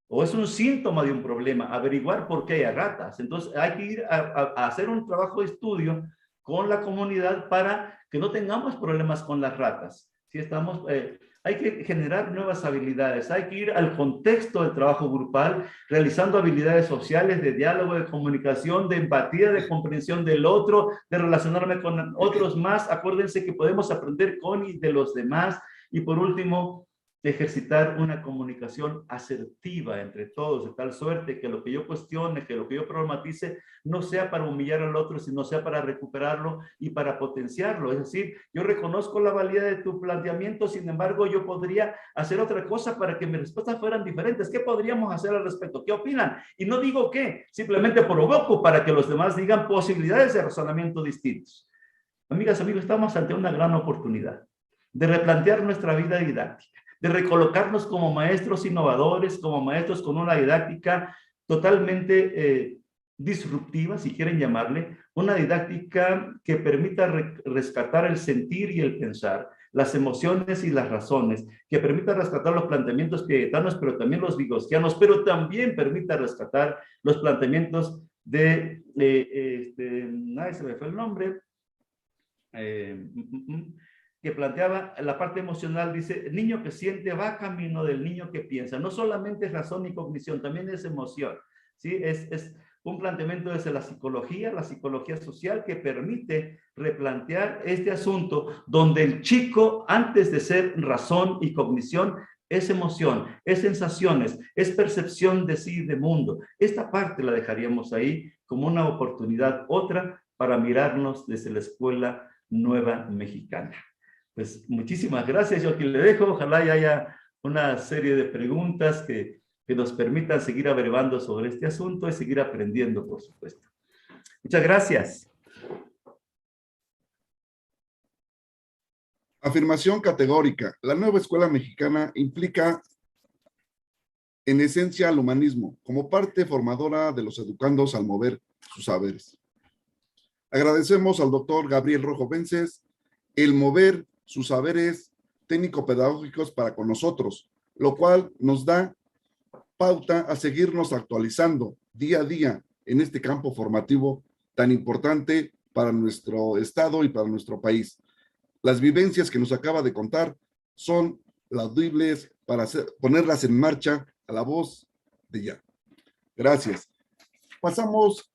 O es un síntoma de un problema, averiguar por qué hay ratas. Entonces hay que ir a hacer un trabajo de estudio con la comunidad para que no tengamos problemas con las ratas. Si estamos, hay que generar nuevas habilidades, hay que ir al contexto del trabajo grupal, realizando habilidades sociales de diálogo, de comunicación, de empatía, de comprensión del otro, de relacionarme con otros más. Acuérdense que podemos aprender con y de los demás. Y por último, de ejercitar una comunicación asertiva entre todos, de tal suerte que lo que yo cuestione, que lo que yo problematice, no sea para humillar al otro, sino sea para recuperarlo y para potenciarlo. Es decir, yo reconozco la valía de tu planteamiento, sin embargo, yo podría hacer otra cosa para que mis respuestas fueran diferentes. ¿Qué podríamos hacer al respecto? ¿Qué opinan? Y no digo qué, simplemente provoco para que los demás digan posibilidades de razonamiento distintos. Amigas, amigos, estamos ante una gran oportunidad de replantear nuestra vida didáctica, de recolocarnos como maestros innovadores, como maestros con una didáctica totalmente disruptiva, si quieren llamarle, una didáctica que permita rescatar el sentir y el pensar, las emociones y las razones, que permita rescatar los planteamientos piagetanos, pero también los vigosquianos, pero también permita rescatar los planteamientos de, ay, se me fue el nombre, que planteaba la parte emocional, dice, el niño que siente va camino del niño que piensa. No solamente es razón y cognición, también es emoción. ¿Sí? Es un planteamiento desde la psicología social, que permite replantear este asunto donde el chico, antes de ser razón y cognición, es emoción, es sensaciones, es percepción de sí, de mundo. Esta parte la dejaríamos ahí como una oportunidad, otra, para mirarnos desde la escuela nueva mexicana. Pues muchísimas gracias. Yo aquí le dejo. Ojalá haya una serie de preguntas que nos permitan seguir averiguando sobre este asunto y seguir aprendiendo, por supuesto. Muchas gracias. Afirmación categórica. La nueva escuela mexicana implica en esencia al humanismo como parte formadora de los educandos al mover sus saberes. Agradecemos al doctor Gabriel Rojo Vences el mover sus saberes técnico-pedagógicos para con nosotros, lo cual nos da pauta a seguirnos actualizando día a día en este campo formativo tan importante para nuestro estado y para nuestro país. Las vivencias que nos acaba de contar son laudibles para ponerlas en marcha a la voz de ya. Gracias. Pasamos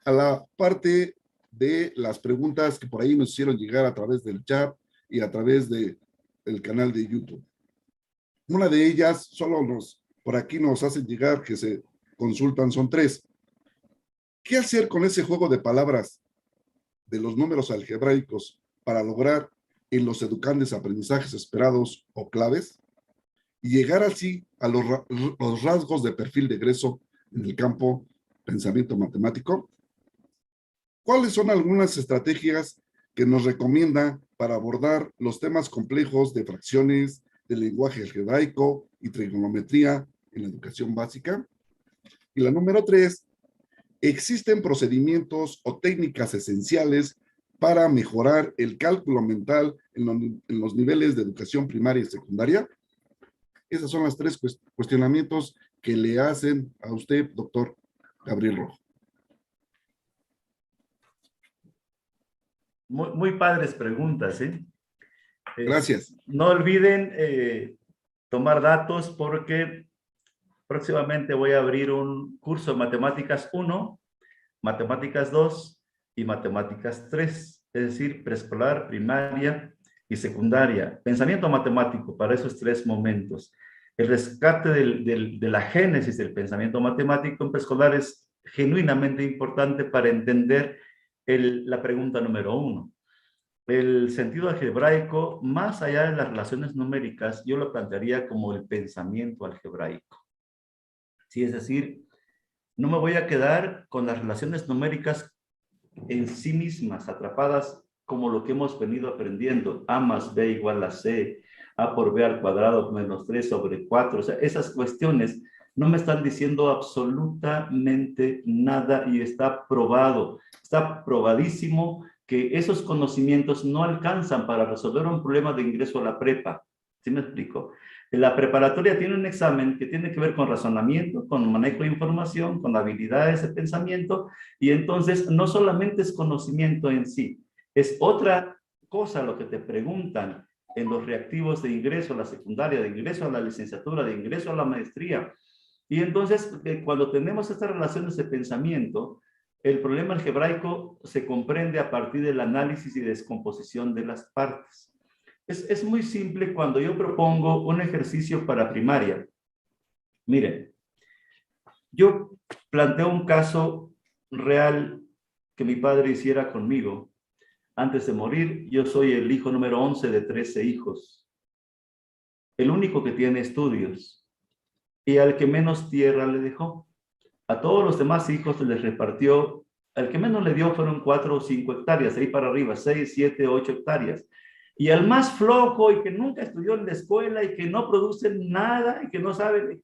a la parte de las preguntas que por ahí nos hicieron llegar a través del chat y a través del canal de YouTube. Una de ellas, por aquí nos hacen llegar que se consultan, son 3. ¿Qué hacer con ese juego de palabras de los números algebraicos para lograr en los educandes aprendizajes esperados o claves y llegar así a los rasgos de perfil de egreso en el campo pensamiento matemático? ¿Cuáles son algunas estrategias que nos recomienda para abordar los temas complejos de fracciones, de lenguaje algebraico y trigonometría en la educación básica? Y la número 3, ¿existen procedimientos o técnicas esenciales para mejorar el cálculo mental en los niveles de educación primaria y secundaria? Esas son las 3 cuestionamientos que le hacen a usted, doctor Gabriel Rojo. Muy padres preguntas, ¿eh? Gracias. No olviden tomar datos, porque próximamente voy a abrir un curso de Matemáticas 1, Matemáticas 2 y Matemáticas 3, es decir, preescolar, primaria y secundaria. Pensamiento matemático para esos 3 momentos. El rescate de la génesis del pensamiento matemático en preescolar es genuinamente importante para entender la pregunta número 1. El sentido algebraico, más allá de las relaciones numéricas, yo lo plantearía como el pensamiento algebraico. Sí, es decir, no me voy a quedar con las relaciones numéricas en sí mismas, atrapadas como lo que hemos venido aprendiendo. A más B igual a C, A por B al cuadrado menos 3 sobre 4. O sea, esas cuestiones no me están diciendo absolutamente nada, y está probado, está probadísimo que esos conocimientos no alcanzan para resolver un problema de ingreso a la prepa. ¿Sí me explico? La preparatoria tiene un examen que tiene que ver con razonamiento, con manejo de información, con habilidades de pensamiento, y entonces no solamente es conocimiento en sí, Es otra cosa lo que te preguntan en los reactivos de ingreso a la secundaria, de ingreso a la licenciatura, de ingreso a la maestría. Y entonces, cuando tenemos estas relaciones de pensamiento, el problema algebraico se comprende a partir del análisis y descomposición de las partes. Es muy simple cuando yo propongo un ejercicio para primaria. Miren, yo planteo un caso real que mi padre hiciera conmigo. Antes de morir, yo soy el hijo número 11 de 13 hijos. El único que tiene estudios y al que menos tierra le dejó. A todos los demás hijos les repartió, al que menos le dio fueron 4 o 5 hectáreas, ahí para arriba, 6, 7, 8 hectáreas. Y al más flojo y que nunca estudió en la escuela y que no produce nada y que no sabe,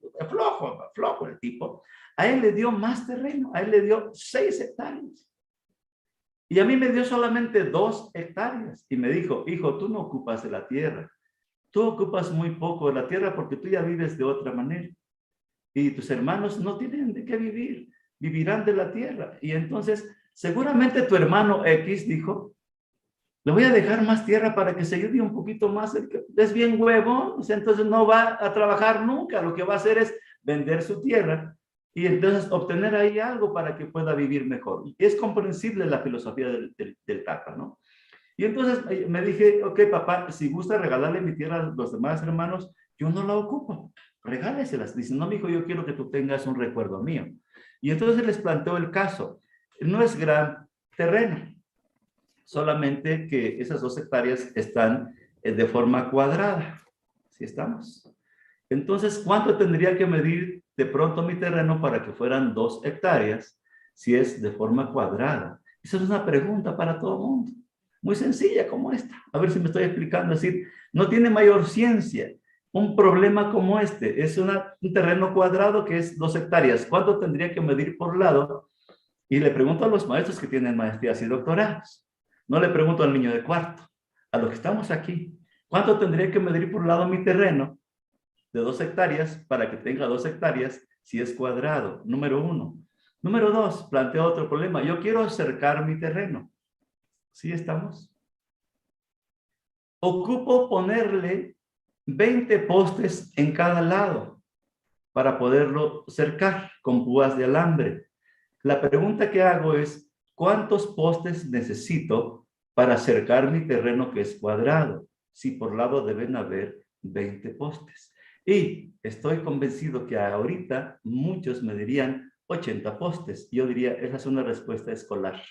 flojo el tipo, a él le dio más terreno, a él le dio 6 hectáreas. Y a mí me dio solamente 2 hectáreas. Y me dijo, hijo, tú no ocupas de la tierra. Tú ocupas muy poco de la tierra porque tú ya vives de otra manera. Y tus hermanos no tienen de qué vivir, vivirán de la tierra. Y entonces, seguramente tu hermano X dijo, le voy a dejar más tierra para que se ayude un poquito más. Es bien huevón, o sea, entonces no va a trabajar nunca. Lo que va a hacer es vender su tierra y entonces obtener ahí algo para que pueda vivir mejor. Y es comprensible la filosofía del Tata, ¿no? Y entonces me dije, ok, papá, si gusta regalarle mi tierra a los demás hermanos, yo no la ocupo. Regáleselas. Dice, no, mijo, yo quiero que tú tengas un recuerdo mío. Y entonces les planteo el caso. No es gran terreno, solamente que esas 2 hectáreas están de forma cuadrada. ¿Sí estamos? Entonces, ¿cuánto tendría que medir de pronto mi terreno para que fueran 2 hectáreas si es de forma cuadrada? Esa es una pregunta para todo el mundo. Muy sencilla como esta. A ver si me estoy explicando. Es decir, no tiene mayor ciencia. Un problema como este es un terreno cuadrado que es 2 hectáreas. ¿Cuánto tendría que medir por lado? Y le pregunto a los maestros que tienen maestrías y doctorados. No le pregunto al niño de cuarto. A los que estamos aquí. ¿Cuánto tendría que medir por lado mi terreno de 2 hectáreas para que tenga 2 hectáreas si es cuadrado? Número 1. Número 2, planteo otro problema. Yo quiero acercar mi terreno. ¿Sí estamos? Ocupo ponerle 20 postes en cada lado para poderlo cercar con púas de alambre. La pregunta que hago es, ¿cuántos postes necesito para cercar mi terreno que es cuadrado? Si por lado deben haber 20 postes. Y estoy convencido que ahorita muchos me dirían 80 postes. Yo diría, esa es una respuesta escolar.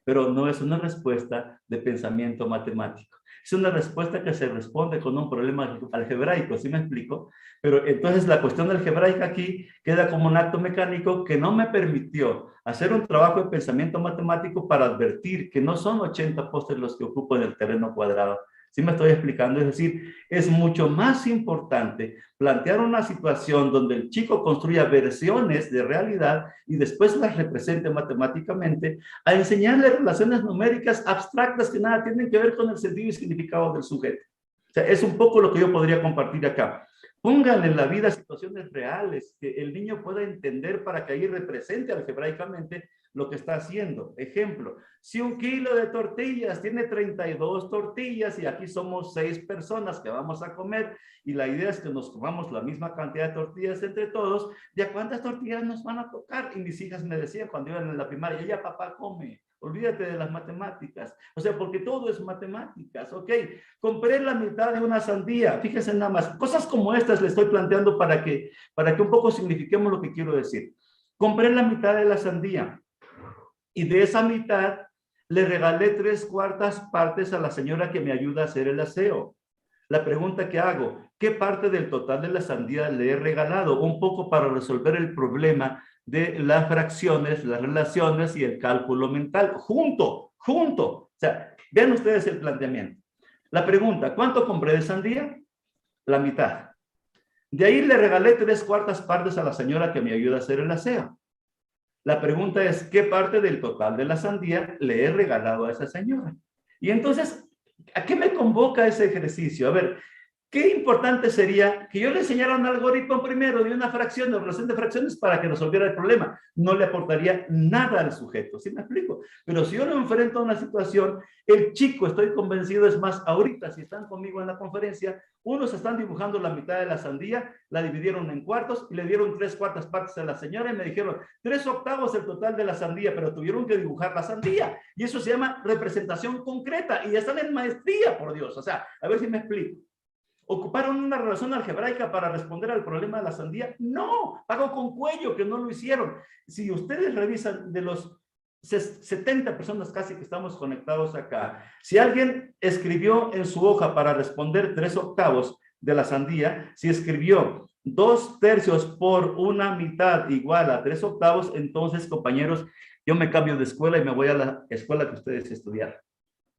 Pero no es una respuesta de pensamiento matemático. Es una respuesta que se responde con un problema algebraico, ¿sí me explico? Pero entonces la cuestión algebraica aquí queda como un acto mecánico que no me permitió hacer un trabajo de pensamiento matemático para advertir que no son 80 postes los que ocupo en el terreno cuadrado. ¿Sí me estoy explicando? Es decir, es mucho más importante plantear una situación donde el chico construya versiones de realidad y después las represente matemáticamente, a enseñarle relaciones numéricas abstractas que nada tienen que ver con el sentido y significado del sujeto. O sea, es un poco lo que yo podría compartir acá. Pónganle en la vida situaciones reales que el niño pueda entender para que ahí represente algebraicamente lo que está haciendo. Ejemplo, si 1 kilo de tortillas tiene 32 tortillas y aquí somos 6 personas que vamos a comer y la idea es que nos comamos la misma cantidad de tortillas entre todos, ¿ya cuántas tortillas nos van a tocar? Y mis hijas me decían cuando iban en la primaria, ya papá come, olvídate de las matemáticas. O sea, porque todo es matemáticas, ¿ok? Compré la mitad de una sandía, fíjense nada más, cosas como estas le estoy planteando para que un poco signifiquemos lo que quiero decir. Compré la mitad de la sandía y de esa mitad le regalé 3/4 partes a la señora que me ayuda a hacer el aseo. La pregunta que hago, ¿qué parte del total de la sandía le he regalado? Un poco para resolver el problema de las fracciones, las relaciones y el cálculo mental. Junto. O sea, vean ustedes el planteamiento. La pregunta, ¿cuánto compré de sandía? La mitad. De ahí le regalé 3/4 partes a la señora que me ayuda a hacer el aseo. La pregunta es, ¿qué parte del total de la sandía le he regalado a esa señora? Y entonces, ¿a qué me convoca ese ejercicio? A ver, Qué importante sería que yo le enseñara un algoritmo primero de una fracción, de relación de fracciones, para que resolviera el problema. No le aportaría nada al sujeto, ¿sí me explico? Pero si yo lo enfrento a una situación, el chico, estoy convencido, es más, ahorita, si están conmigo en la conferencia, unos están dibujando la mitad de la sandía, la dividieron en cuartos y le dieron 3/4 partes a la señora y me dijeron 3/8 el total de la sandía, pero tuvieron que dibujar la sandía. Y eso se llama representación concreta y ya están en maestría, por Dios. O sea, a ver si me explico. ¿Ocuparon una relación algebraica para responder al problema de la sandía? No, pago con cuello que no lo hicieron. Si ustedes revisan de los 70 personas casi que estamos conectados acá, si alguien escribió en su hoja para responder 3/8 de la sandía, si escribió 2/3 por una mitad igual a 3/8, entonces, compañeros, yo me cambio de escuela y me voy a la escuela que ustedes estudiaron.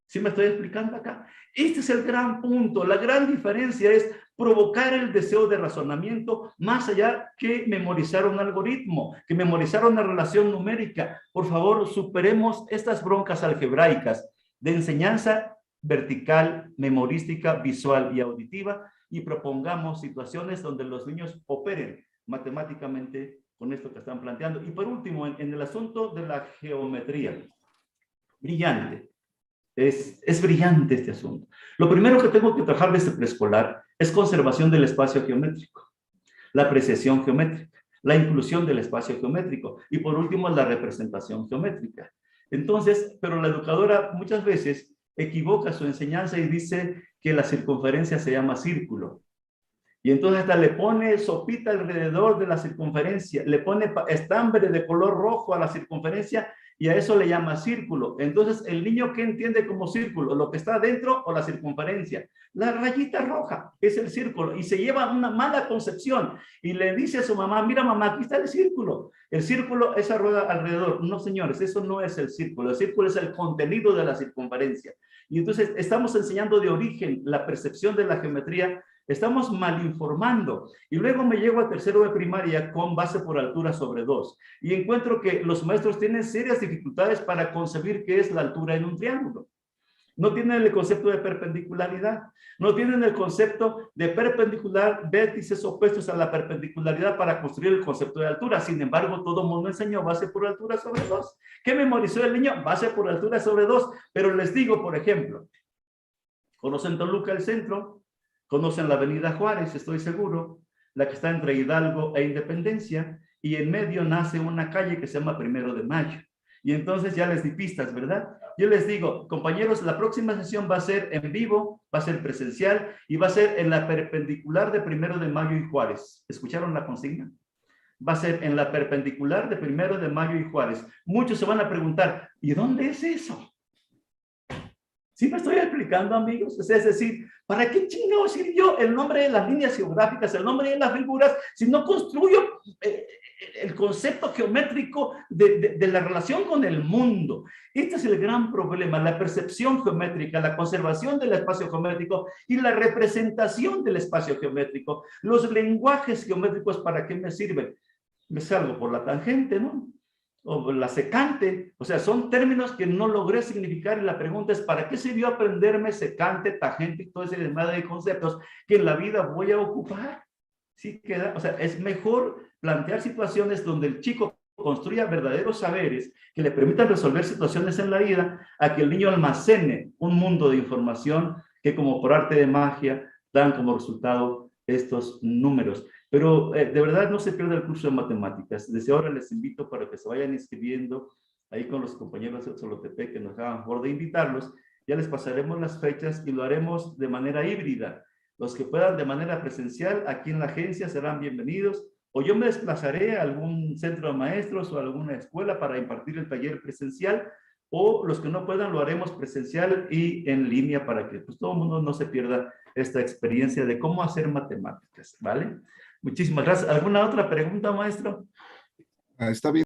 ¿Sí me estoy explicando acá? Este es el gran punto. La gran diferencia es provocar el deseo de razonamiento más allá que memorizar un algoritmo, que memorizar una relación numérica. Por favor, superemos estas broncas algebraicas de enseñanza vertical, memorística, visual y auditiva y propongamos situaciones donde los niños operen matemáticamente con esto que están planteando. Y por último, en el asunto de la geometría. Brillante. Es brillante este asunto. Lo primero que tengo que trabajar desde preescolar es conservación del espacio geométrico, la apreciación geométrica, la inclusión del espacio geométrico y por último la representación geométrica. Entonces, pero la educadora muchas veces equivoca su enseñanza y dice que la circunferencia se llama círculo. Y entonces hasta le pone sopita alrededor de la circunferencia, le pone estambre de color rojo a la circunferencia y a eso le llama círculo. Entonces, ¿el niño qué entiende como círculo? ¿Lo que está adentro o la circunferencia? La rayita roja es el círculo y se lleva una mala concepción y le dice a su mamá, mira mamá, aquí está el círculo. El círculo, esa rueda alrededor. No, señores, eso no es el círculo es el contenido de la circunferencia. Y entonces estamos enseñando de origen la percepción de la geometría. Estamos mal informando. Y luego me llego a tercero de primaria con base por altura sobre 2. Y encuentro que los maestros tienen serias dificultades para concebir qué es la altura en un triángulo. No tienen el concepto de perpendicularidad. No tienen el concepto de perpendicular, vértices opuestos a la perpendicularidad para construir el concepto de altura. Sin embargo, todo el mundo enseñó base por altura sobre 2. ¿Qué memorizó el niño? Base por altura sobre 2. Pero les digo, por ejemplo, ¿conocen Toluca el centro? Conocen la avenida Juárez, estoy seguro, la que está entre Hidalgo e Independencia, y en medio nace una calle que se llama Primero de Mayo. Y entonces ya les di pistas, ¿verdad? Yo les digo, compañeros, la próxima sesión va a ser en vivo, va a ser presencial, y va a ser en la perpendicular de Primero de Mayo y Juárez. ¿Escucharon la consigna? Va a ser en la perpendicular de Primero de Mayo y Juárez. Muchos se van a preguntar, ¿y dónde es eso? ¿Sí me estoy explicando, amigos? Es decir, ¿para qué chingados sirvió el nombre de las líneas geográficas, el nombre de las figuras, si no construyo el concepto geométrico de la relación con el mundo? Este es el gran problema, la percepción geométrica, la conservación del espacio geométrico y la representación del espacio geométrico. Los lenguajes geométricos, ¿para qué me sirven? Me salgo por la tangente, ¿no? O la secante, o sea, son términos que no logré significar y la pregunta es, ¿para qué sirvió aprenderme secante, tangente y todo ese desmadre de conceptos que en la vida voy a ocupar? Sí queda, o sea, es mejor plantear situaciones donde el chico construya verdaderos saberes que le permitan resolver situaciones en la vida, a que el niño almacene un mundo de información que como por arte de magia dan como resultado estos números. Pero de verdad no se pierda el curso de matemáticas. Desde ahora les invito para que se vayan inscribiendo ahí con los compañeros de Solotepec que nos hagan favor de invitarlos. Ya les pasaremos las fechas y lo haremos de manera híbrida. Los que puedan de manera presencial aquí en la agencia serán bienvenidos o yo me desplazaré a algún centro de maestros o a alguna escuela para impartir el taller presencial o los que no puedan lo haremos presencial y en línea para que pues, todo el mundo no se pierda esta experiencia de cómo hacer matemáticas, ¿vale? Muchísimas gracias. ¿Alguna otra pregunta, maestro? Está bien.